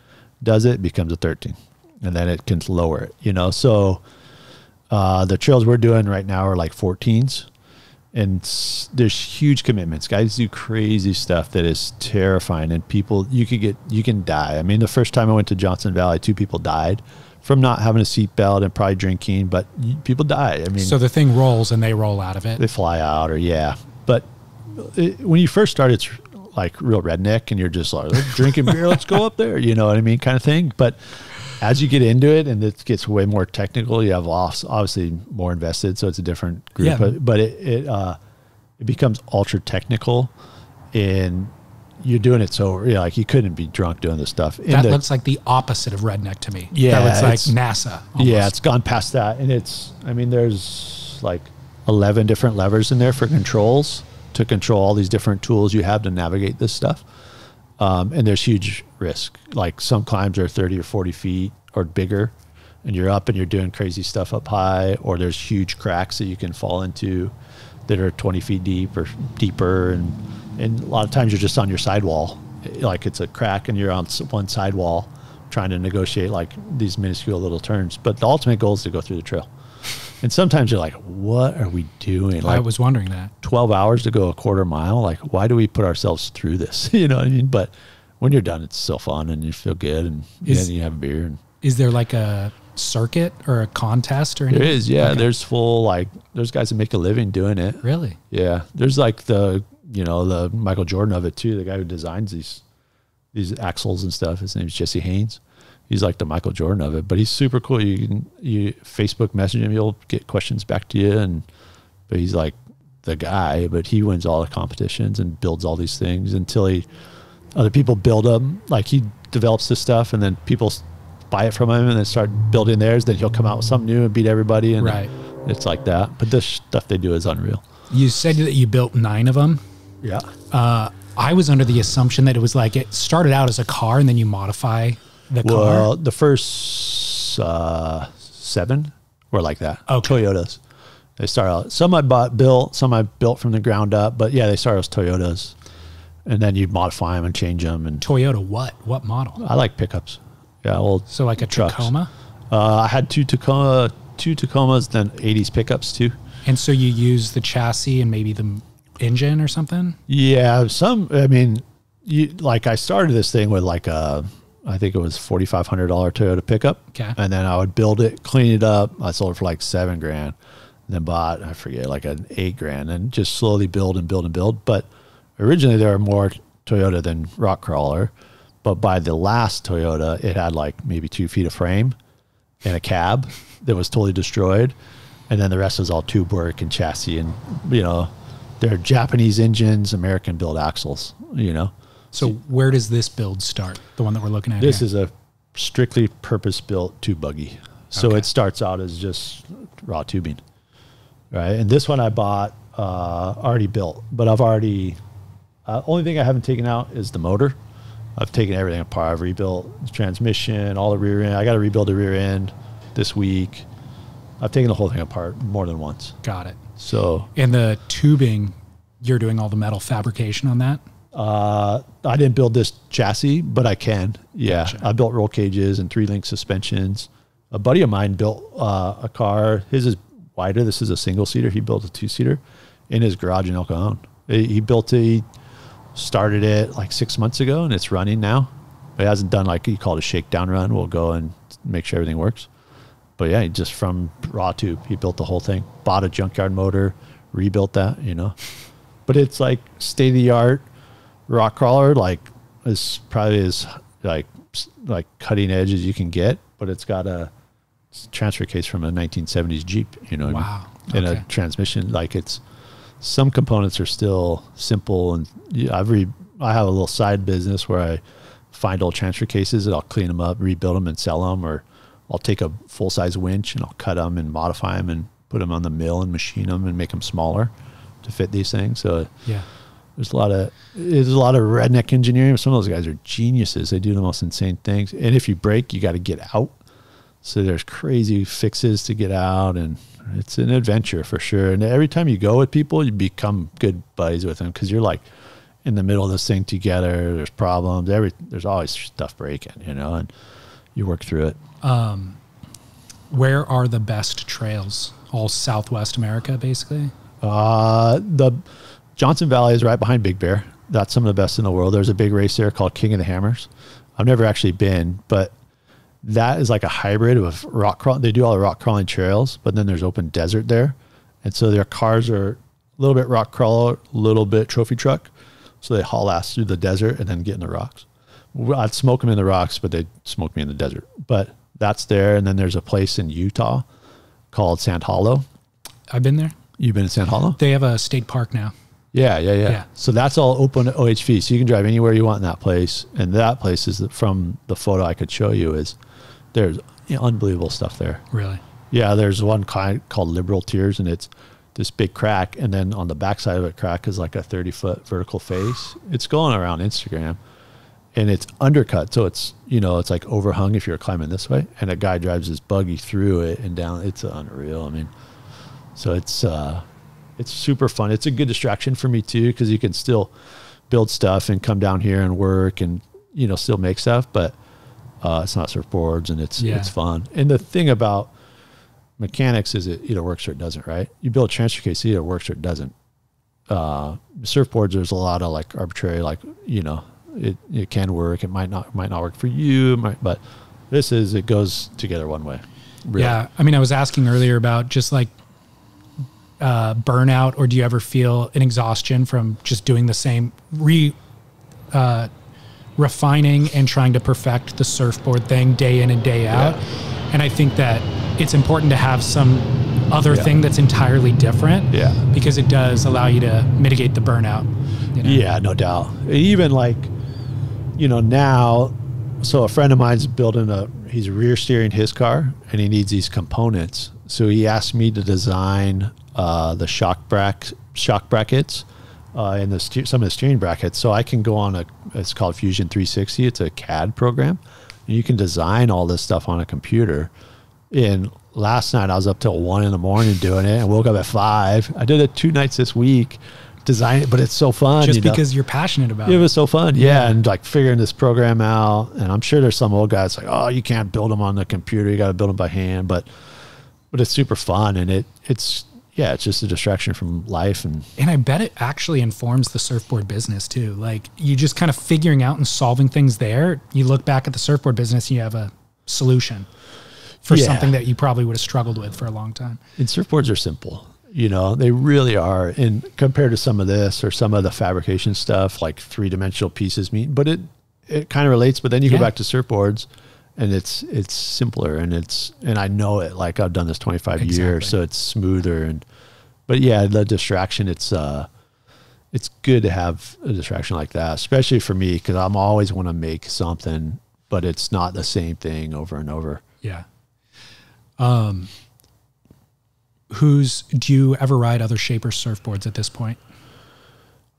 does it becomes a 13, and then it can lower it. So the trails we're doing right now are like 14s. And there's huge commitments. Guys do crazy stuff that is terrifying, and people, you can die. I mean, the first time I went to Johnson Valley, 2 people died from not having a seatbelt and probably drinking, but people die. I mean, so the thing rolls and they roll out of it. They fly out, but when you first start, it's like real redneck, and you're just like, drinking beer, let's go up there, you know what I mean, kind of thing. But as you get into it and it gets way more technical, you have obviously more invested, so it's a different group. Yeah. But it becomes ultra technical, and you're doing it so like you couldn't be drunk doing this stuff. That looks like the opposite of redneck to me. Yeah, that looks like NASA. Almost. Yeah, it's gone past that, and there's like 11 different levers in there for controls to control all these different tools you have to navigate this stuff. And there's huge risk. Like some climbs are 30 or 40 feet or bigger, and you're up and you're doing crazy stuff up high, or there's huge cracks that you can fall into that are 20 feet deep or deeper. And a lot of times you're just on your sidewall. Like it's a crack and you're on one sidewall trying to negotiate like these minuscule little turns. But the ultimate goal is to go through the trail. And sometimes you're like, what are we doing? Like, I was wondering that. 12 hours to go a quarter mile. Like, why do we put ourselves through this? You know what I mean? But when you're done, it's still fun and you feel good, and then you have a beer. And is there like a circuit or a contest or anything? There is, yeah. Okay. There's guys that make a living doing it. Really? Yeah. There's like the Michael Jordan of it too, the guy who designs these axles and stuff. His name's Jesse Haynes. He's like the Michael Jordan of it, but he's super cool. You Facebook message him, he'll get questions back to you, but he's like the guy, but he wins all the competitions and builds all these things until other people build them. Like he develops this stuff, and then people buy it from him and then start building theirs. Then he'll come out with something new and beat everybody. And right. It's like that. But this stuff they do is unreal. You said that you built 9 of them. Yeah. I was under the assumption that it was like it started out as a car and then you modify the car. Well, the first 7 were like that. Okay. Toyotas. They start out. Some I built, some I built from the ground up. But yeah, they start as Toyotas, and then you modify them and change them. And Toyota, what model? I like pickups. Yeah, old. So like a trucks. Tacoma. I had two Tacomas, then 80s pickups too. And so you use the chassis and maybe the engine or something? Yeah, I started this thing with like I think it was $4,500 Toyota pickup. Okay. And then I would build it, clean it up. I sold it for like $7,000. then bought, I forget, like an $8,000, and just slowly build and build and build. But originally there were more Toyota than rock crawler. But by the last Toyota, it had like maybe 2 feet of frame and a cab that was totally destroyed. And then the rest was all tube work and chassis. And, you know, they're Japanese engines, American built axles, you know. So where does this build start, the one that we're looking at This here? is a strictly purpose-built tube buggy. So Okay. it starts out as just raw tubing, right? And this one I bought already built, but I've already, only thing I haven't taken out is the motor. I've taken everything apart. I've rebuilt the transmission, all the rear end. I got to rebuild the rear end this week. I've taken the whole thing apart more than once. Got it. So, And the tubing, you're doing all the metal fabrication on that? I didn't build this chassis, but I can. Yeah. Gotcha. I built roll cages and 3-link suspensions. A buddy of mine built a car. His is wider. This is a single-seater. He built a 2-seater in his garage in El Cajon. He built it. He started it like 6 months ago, and it's running now. It hasn't done like he called a shakedown run. We'll go and make sure everything works. But yeah, just from raw tube, he built the whole thing. Bought a junkyard motor, rebuilt that, you know. But it's like state-of-the-art rock crawler, like is probably as like cutting edge as you can get. But it's got a transfer case from a 1970s Jeep, you know. Wow. And Okay. a transmission. Like it's, some components are still simple, and I have a little side business where I find old transfer cases and I'll clean them up, rebuild them, and sell them, or I'll take a full size winch and I'll cut them and modify them and put them on the mill and machine them and make them smaller to fit these things. So Yeah. there's a lot of redneck engineering. Some of those guys are geniuses. They do the most insane things. And if you break, you got to get out. So there's crazy fixes to get out, and it's an adventure for sure. And every time you go with people, you become good buddies with them because you're like in the middle of this thing together. There's problems. There's always stuff breaking, you know, and you work through it. Where are the best trails? All Southwest America, basically? The Johnson Valley is right behind Big Bear. That's some of the best in the world. There's a big race there called King of the Hammers. I've never actually been, but that is like a hybrid of rock crawling. They do all the rock crawling trails, but then there's open desert there. And so their cars are a little bit rock crawler, a little bit trophy truck. So they haul ass through the desert and then get in the rocks. I'd smoke them in the rocks, but they'd smoke me in the desert. But that's there. And then there's a place in Utah called Sand Hollow. I've been there. You've been in Sand Hollow? They have a state park now. Yeah. So that's all open OHV. So you can drive anywhere you want in that place. And that place is, from the photo I could show you, is there's unbelievable stuff there. Really? Yeah, there's one kind called Liberal Tears, and it's this big crack. And then on the backside of it, crack is like a 30-foot vertical face. It's going around Instagram. And it's undercut. So it's, you know, it's like overhung if you're climbing this way. And a guy drives his buggy through it and down. It's unreal. I mean, so it's super fun. It's a good distraction for me too, because you can still build stuff and come down here and work and, you know, still make stuff, but it's not surfboards, and it's fun. And the thing about mechanics is it either works or it doesn't, right? You build a transfer case, it either works or it doesn't. Surfboards, there's a lot of like arbitrary, like, you know, it can work, it might not work for you, but it goes together one way. Really. Yeah. I mean, I was asking earlier about just like burnout, or do you ever feel an exhaustion from just doing the same, refining and trying to perfect the surfboard thing day in and day out? Yeah. And I think that it's important to have some other thing that's entirely different, because it does allow you to mitigate the burnout. You know? Yeah, no doubt. Even like, you know, now, so a friend of mine's he's rear steering his car, and he needs these components. So he asked me to design the shock brackets and some of the steering brackets. So I can go on it's called Fusion 360. It's a CAD program. And you can design all this stuff on a computer. And last night I was up till 1 a.m. doing it, and woke up at 5. I did it 2 nights this week, design it, but it's so fun. Just because you're passionate about it. It was so fun. Yeah. And like figuring this program out. And I'm sure there's some old guys like, oh, you can't build them on the computer. You got to build them by hand. But it's super fun. And it's just a distraction from life. And I bet it actually informs the surfboard business too. Like, you just kind of figuring out and solving things there. You look back at the surfboard business, and you have a solution. for something that you probably would have struggled with for a long time. And surfboards are simple. You know, they really are. And compared to some of this or some of the fabrication stuff, like 3-dimensional pieces mean, but it kind of relates. But then you go back to surfboards, and it's simpler, and I know it. Like I've done this 25 years, so it's smoother. But yeah, the distraction. It's good to have a distraction like that, especially for me, because I'm always want to make something, but it's not the same thing over and over. Yeah. Do you ever ride other shaper surfboards at this point?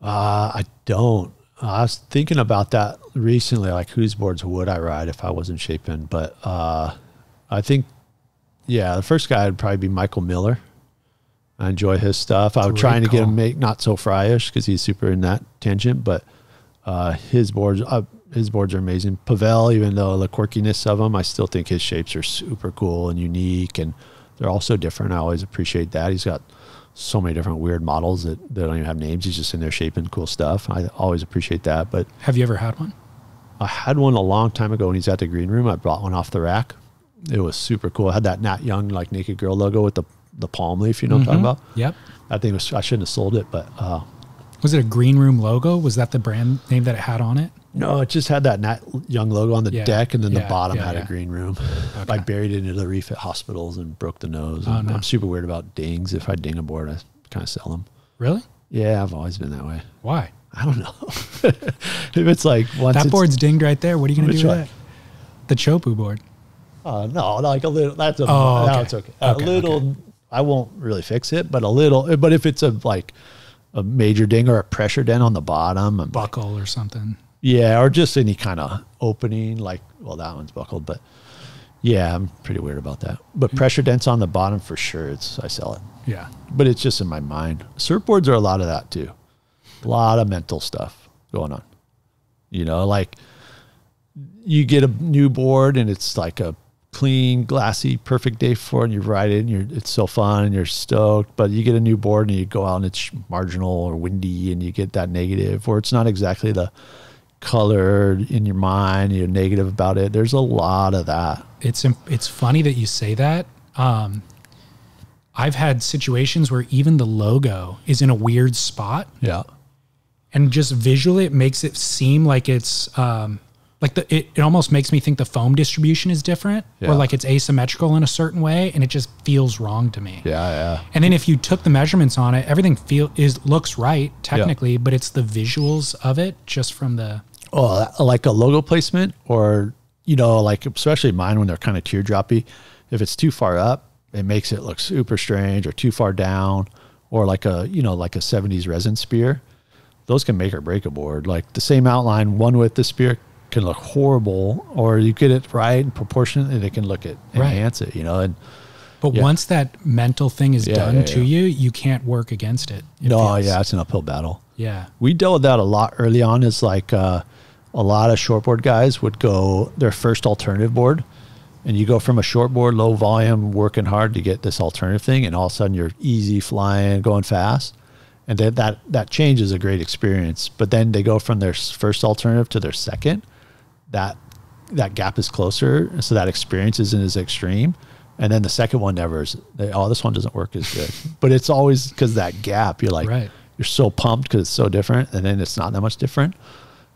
I don't. I was thinking about that recently, like whose boards would I ride if I wasn't shaping? But I think, the first guy would probably be Michael Miller. I enjoy his stuff. I was trying to get him make not so Frye-ish because he's super in that tangent, but his boards are amazing. Pavel, even though the quirkiness of them, I still think his shapes are super cool and unique, and they're all so different. I always appreciate that. He's got so many different weird models that don't even have names. He's just in there shaping cool stuff. I always appreciate that. But have you ever had one? I had one a long time ago when he's at the green room. I brought one off the rack. It was super cool. It had that Nat Young, like Naked Girl logo with the palm leaf, you know what I'm talking about? Yep. I think I shouldn't have sold it, but was it a green room logo? Was that the brand name that it had on it? No, it just had that Nat Young logo on the deck, and then the bottom had a green room. Okay. I buried it into the reef at hospitals and broke the nose. Oh, no. I'm super weird about dings. If I ding a board, I kind of sell them. Really? Yeah, I've always been that way. Why? I don't know. If it's like once that board's dinged right there. What are you going to do with that? The Chopu board. No, like a little. That's a. Oh, okay. It's okay. A little. Okay. I won't really fix it, but a little. But if it's a major ding or a pressure dent on the bottom, buckle or something. Yeah, or just any kind of opening, like, well, that one's buckled, but yeah, I'm pretty weird about that. But pressure dents on the bottom, for sure, I sell it. Yeah. But it's just in my mind. Surfboards are a lot of that too. A lot of mental stuff going on. You know, like you get a new board and it's like a clean, glassy, perfect day for it, and you ride it and it's so fun and you're stoked, but you get a new board and you go out and it's marginal or windy and you get that negative, or it's not exactly the color in your mind, you're negative about it. There's a lot of that. It's funny that you say that. I've had situations where even the logo is in a weird spot. Yeah. And just visually it makes it seem like it's it almost makes me think the foam distribution is different, or like it's asymmetrical in a certain way, and it just feels wrong to me. Yeah. And then if you took the measurements on it, everything looks right technically, but it's the visuals of it just from the like a logo placement, or like especially mine when they're kind of teardroppy. If it's too far up, it makes it look super strange, or too far down, or like a 70s resin spear. Those can make or break a board. Like the same outline, one with the spear can look horrible, or you get it right and proportionate and it can enhance it, But once that mental thing is done to you, you can't work against it. It's an uphill battle. Yeah. We dealt with that a lot early on. Is like a lot of shortboard guys would go their first alternative board, and you go from a shortboard, low volume, working hard to get this alternative thing, and all of a sudden you're easy flying, going fast. And then that change is a great experience. But then they go from their first alternative to their second. That gap is closer, so that experience isn't as extreme. And then the second one never is. This one doesn't work as good. But it's always because that gap. You're like, you're so pumped because it's so different, and then it's not that much different.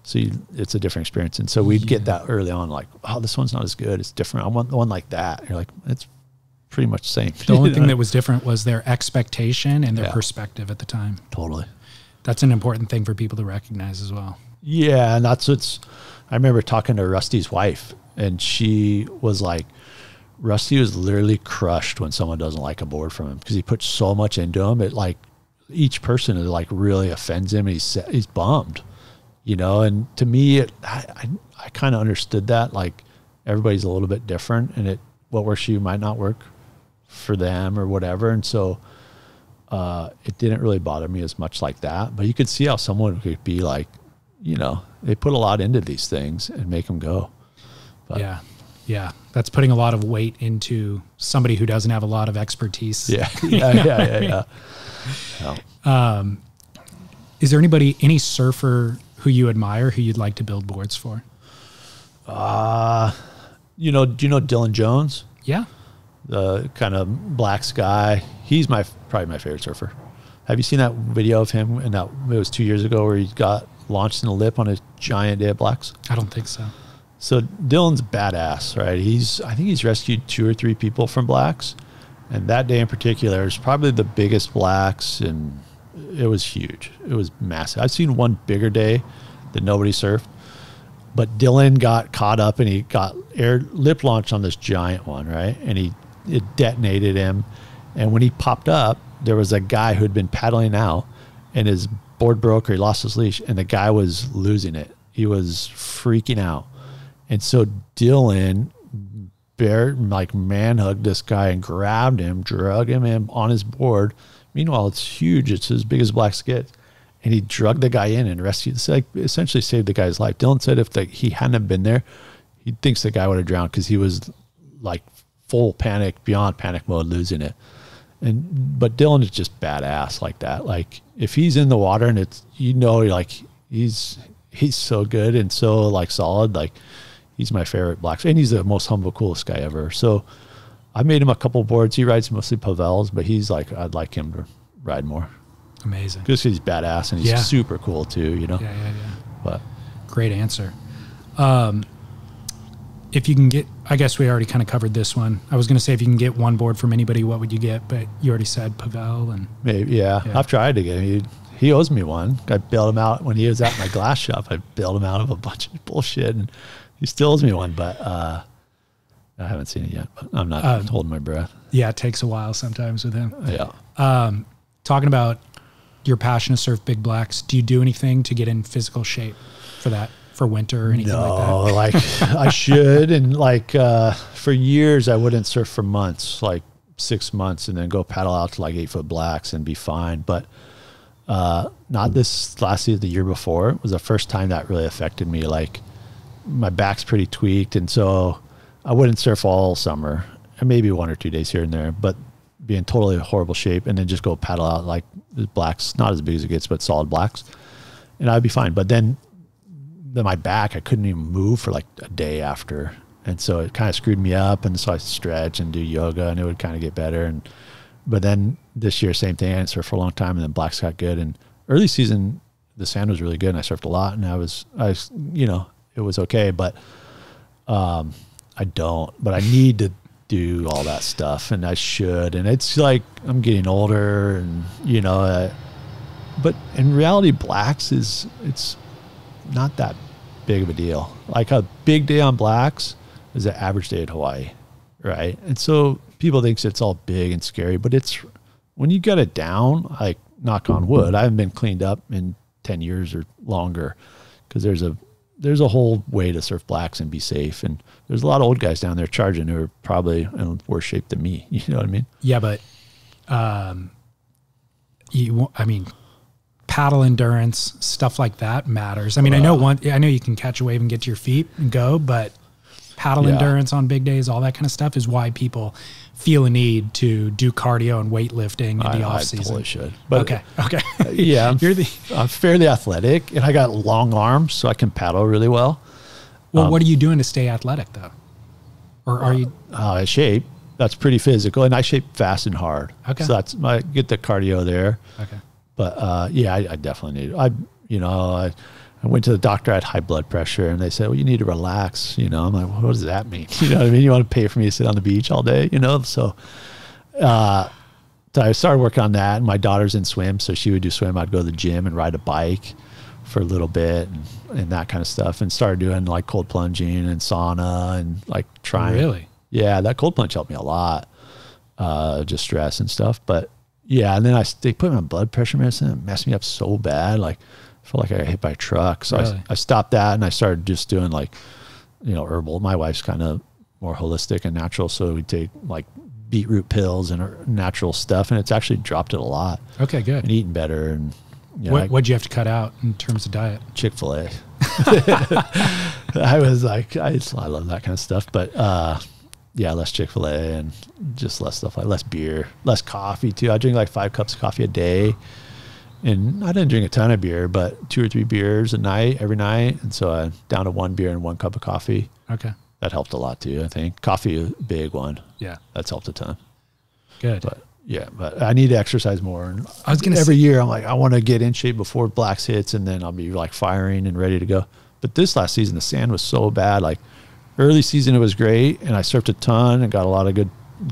So it's a different experience. And so we'd get that early on, like, this one's not as good. It's different. I want the one like that. You're like, it's pretty much the same. The only thing that was different was their expectation and their perspective at the time. Totally. That's an important thing for people to recognize as well. Yeah, and I remember talking to Rusty's wife, and she was like, Rusty was literally crushed when someone doesn't like a board from him, because he puts so much into him. It like each person, it like really offends him, and he's bummed, And to me, I kind of understood that. Like everybody's a little bit different, and what works for you might not work for them or whatever. And so it didn't really bother me as much like that. But you could see how someone could be like, they put a lot into these things and make them go. But, yeah. That's putting a lot of weight into somebody who doesn't have a lot of expertise. Yeah. Is there any surfer who you admire who you'd like to build boards for? Do you know Dylan Jones? Yeah. the kind of black sky. He's probably my favorite surfer. Have you seen that video of him? And it was 2 years ago where he got launched in the lip on a giant day of blacks. I don't think so. So Dylan's badass, right? I think he's rescued 2 or 3 people from blacks. And that day in particular is probably the biggest blacks, and it was huge. It was massive. I've seen one bigger day that nobody surfed, but Dylan got caught up and he got lip launched on this giant one, right? And it detonated him. And when he popped up, there was a guy who had been paddling out, and his board broke or he lost his leash, and the guy was losing it. He was freaking out. And so Dylan man hugged this guy and grabbed him, drug him on his board. Meanwhile, it's huge. It's as big as black skits. And he drugged the guy in and rescued, essentially saved the guy's life. Dylan said if he hadn't have been there, he thinks the guy would have drowned because he was like full panic, beyond panic mode, losing it. But Dylan is just badass like that. Like if he's in the water and it's, like he's so good and so like solid, like he's my favorite black, and he's the most humble, coolest guy ever. So I made him a couple boards. He rides mostly Pavels, but he's like, I'd like him to ride more. Amazing. Because he's badass and he's super cool too, Yeah. But great answer. If you can get, I guess we already kind of covered this one. I was going to say if you can get one board from anybody, what would you get? But you already said Pavel. And maybe, yeah. I've tried to get him. He owes me one. I bailed him out when he was at my glass shop. I bailed him out of a bunch of bullshit, and he still owes me one. But I haven't seen it yet. But I'm not holding my breath. Yeah, it takes a while sometimes with him. Yeah. Talking about your passion to surf big blacks, do you do anything to get in physical shape for that? For winter or anything like that? I should. And for years I wouldn't surf for months, like 6 months, and then go paddle out to like 8-foot blacks and be fine. But not this last year, the year before. It was the first time that really affected me. Like my back's pretty tweaked, and so I wouldn't surf all summer, and maybe 1 or 2 days here and there, but be in totally horrible shape and then just go paddle out like blacks, not as big as it gets, but solid blacks, and I'd be fine. But then my back, I couldn't even move for like a day after. And so it kind of screwed me up. And so I stretch and do yoga and it would kind of get better. But then this year, same thing. I surfed for a long time and then blacks got good. And early season, the sand was really good and I surfed a lot and I was, it was okay, but I need to do all that stuff and I should. And it's like, I'm getting older and, but in reality, blacks it's not that big of a deal. Like a big day on blacks is an average day in Hawaii, right? And so people think it's all big and scary, but it's when you get it down, like knock on wood, I haven't been cleaned up in 10 years or longer because there's a whole way to surf blacks and be safe. And there's a lot of old guys down there charging who are probably in worse shape than me. You know what I mean? Yeah, but paddle endurance, stuff like that matters. I mean, I know you can catch a wave and get to your feet and go, but paddle endurance on big days, all that kind of stuff is why people feel a need to do cardio and weightlifting in the off season. I totally should. But okay. Yeah, I'm fairly athletic and I got long arms, so I can paddle really well. Well, what are you doing to stay athletic though? Or are you? I shape. That's pretty physical, and I shape fast and hard. Okay. So I get the cardio there. Okay. But I definitely need. I went to the doctor. I had high blood pressure, and they said, "Well, you need to relax." I'm like, well, "What does that mean?" You know what I mean? You want to pay for me to sit on the beach all day? So I started working on that. And my daughter's in swim, so she would do swim. I'd go to the gym and ride a bike for a little bit and that kind of stuff. And started doing like cold plunging and sauna and like trying. Really? Yeah, that cold plunge helped me a lot. Just stress and stuff, but. Yeah, and then they put me on blood pressure medicine. It messed me up so bad. Like, I felt like I got hit by a truck. So really? I stopped that and I started just doing like, herbal. My wife's kind of more holistic and natural. So we take like beetroot pills and natural stuff. And it's actually dropped it a lot. Okay, good. And eating better. And what'd you have to cut out in terms of diet? Chick-fil-A. I was like, I love that kind of stuff. But less Chick-fil-A and just less stuff, like less beer, less coffee too. I drink like 5 cups of coffee a day, and I didn't drink a ton of beer, but 2 or 3 beers a night, every night. And so I'm down to 1 beer and 1 cup of coffee. Okay. that helped a lot too. I think coffee, a big one. Yeah. That's helped a ton. Good. But yeah, but I need to exercise more. And I was going to every year I'm like, I want to get in shape before blacks hits, and then I'll be like firing and ready to go. But this last season, the sand was so bad. Like early season, it was great, and I surfed a ton and got a lot of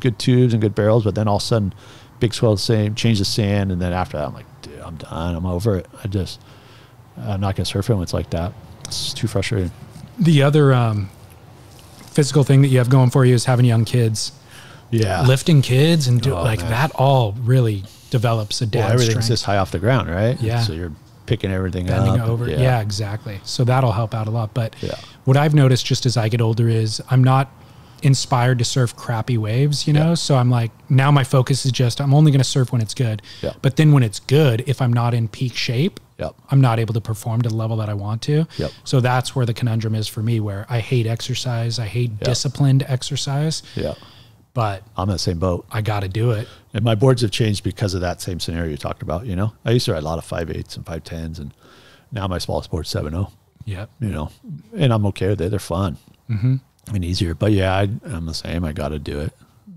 good tubes and good barrels. But then all of a sudden, big swell, changed the sand, and then after that, I'm like, dude, I'm done. I'm over it. I'm not gonna surf it when it's like that. It's too frustrating. The other physical thing that you have going for you is having young kids. Yeah, lifting kids and man. That all really develops a dad's everything's strength. just high off the ground, right? Yeah. So you're picking everything bending up. over. Yeah, exactly. So that'll help out a lot. But yeah. What I've noticed just as I get older is I'm not inspired to surf crappy waves, you know? So I'm like, now my focus is just, I'm only going to surf when it's good. Yeah. But then when it's good, if I'm not in peak shape, Yep. I'm not able to perform to the level that I want to. Yep. So that's where the conundrum is for me, where I hate exercise. I hate disciplined exercise. Yeah. But I'm in the same boat. I got to do it. And my boards have changed because of that same scenario you talked about, you know? I used to ride a lot of 5.8s and 5.10s, and now my smallest board's 7.0. Yep. You know, and I'm okay with it. They're fun and easier. But yeah, I'm the same. I got to do it.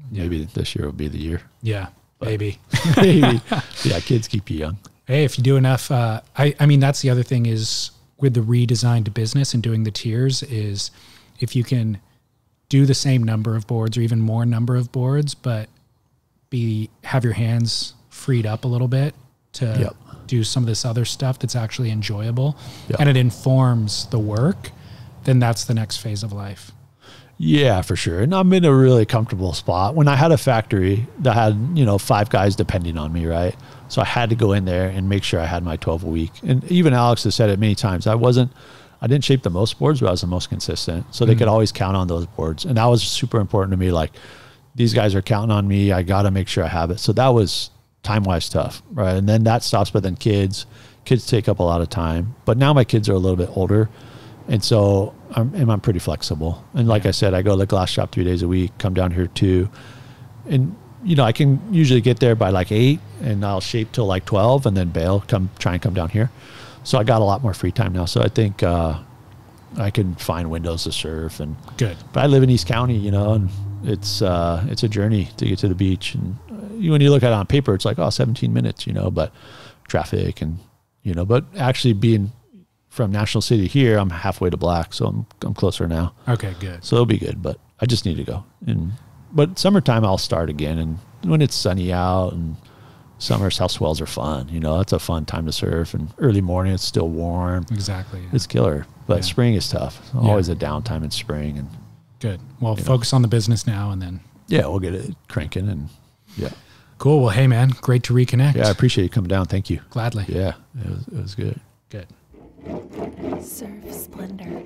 Maybe this year will be the year. Yeah, maybe. Maybe. Yeah, kids keep you young. Hey, if you do enough, I mean, that's the other thing is with the redesigned business and doing the tiers is if you can do the same number of boards or even more number of boards, but have your hands freed up a little bit to do some of this other stuff that's actually enjoyable and it informs the work, then that's the next phase of life. Yeah, for sure. And I'm in a really comfortable spot. When I had a factory that had, 5 guys depending on me, right? So I had to go in there and make sure I had my 12 a week. And even Alex has said it many times. I didn't shape the most boards, but I was the most consistent. So they could always count on those boards. And that was super important to me. Like, these guys are counting on me. I got to make sure I have it. So that was time-wise tough, right? And then that stops, but then kids take up a lot of time. But now my kids are a little bit older. And so I'm pretty flexible. And like I said, I go to the glass shop 3 days a week, come down here 2. And, I can usually get there by like 8 and I'll shape till like 12 and then bail, try and come down here. So I got a lot more free time now. So I think I can find windows to surf. And good. But I live in East County, and it's a journey to get to the beach. And when you look at it on paper, it's like, 17 minutes, but traffic and, but actually being from National City here, I'm halfway to Black. So I'm closer now. Okay, good. So it'll be good, but I just need to go. But summertime, I'll start again. And when it's sunny out and summer, south swells are fun. That's a fun time to surf. And early morning, it's still warm. Exactly. Yeah. It's killer. But spring is tough. Always a downtime in spring. And good. Well, focus on the business now and then. Yeah, we'll get it cranking. And Cool. Well, hey, man, great to reconnect. Yeah, I appreciate you coming down. Thank you. Gladly. Yeah, it was good. Good. Surf Splendor.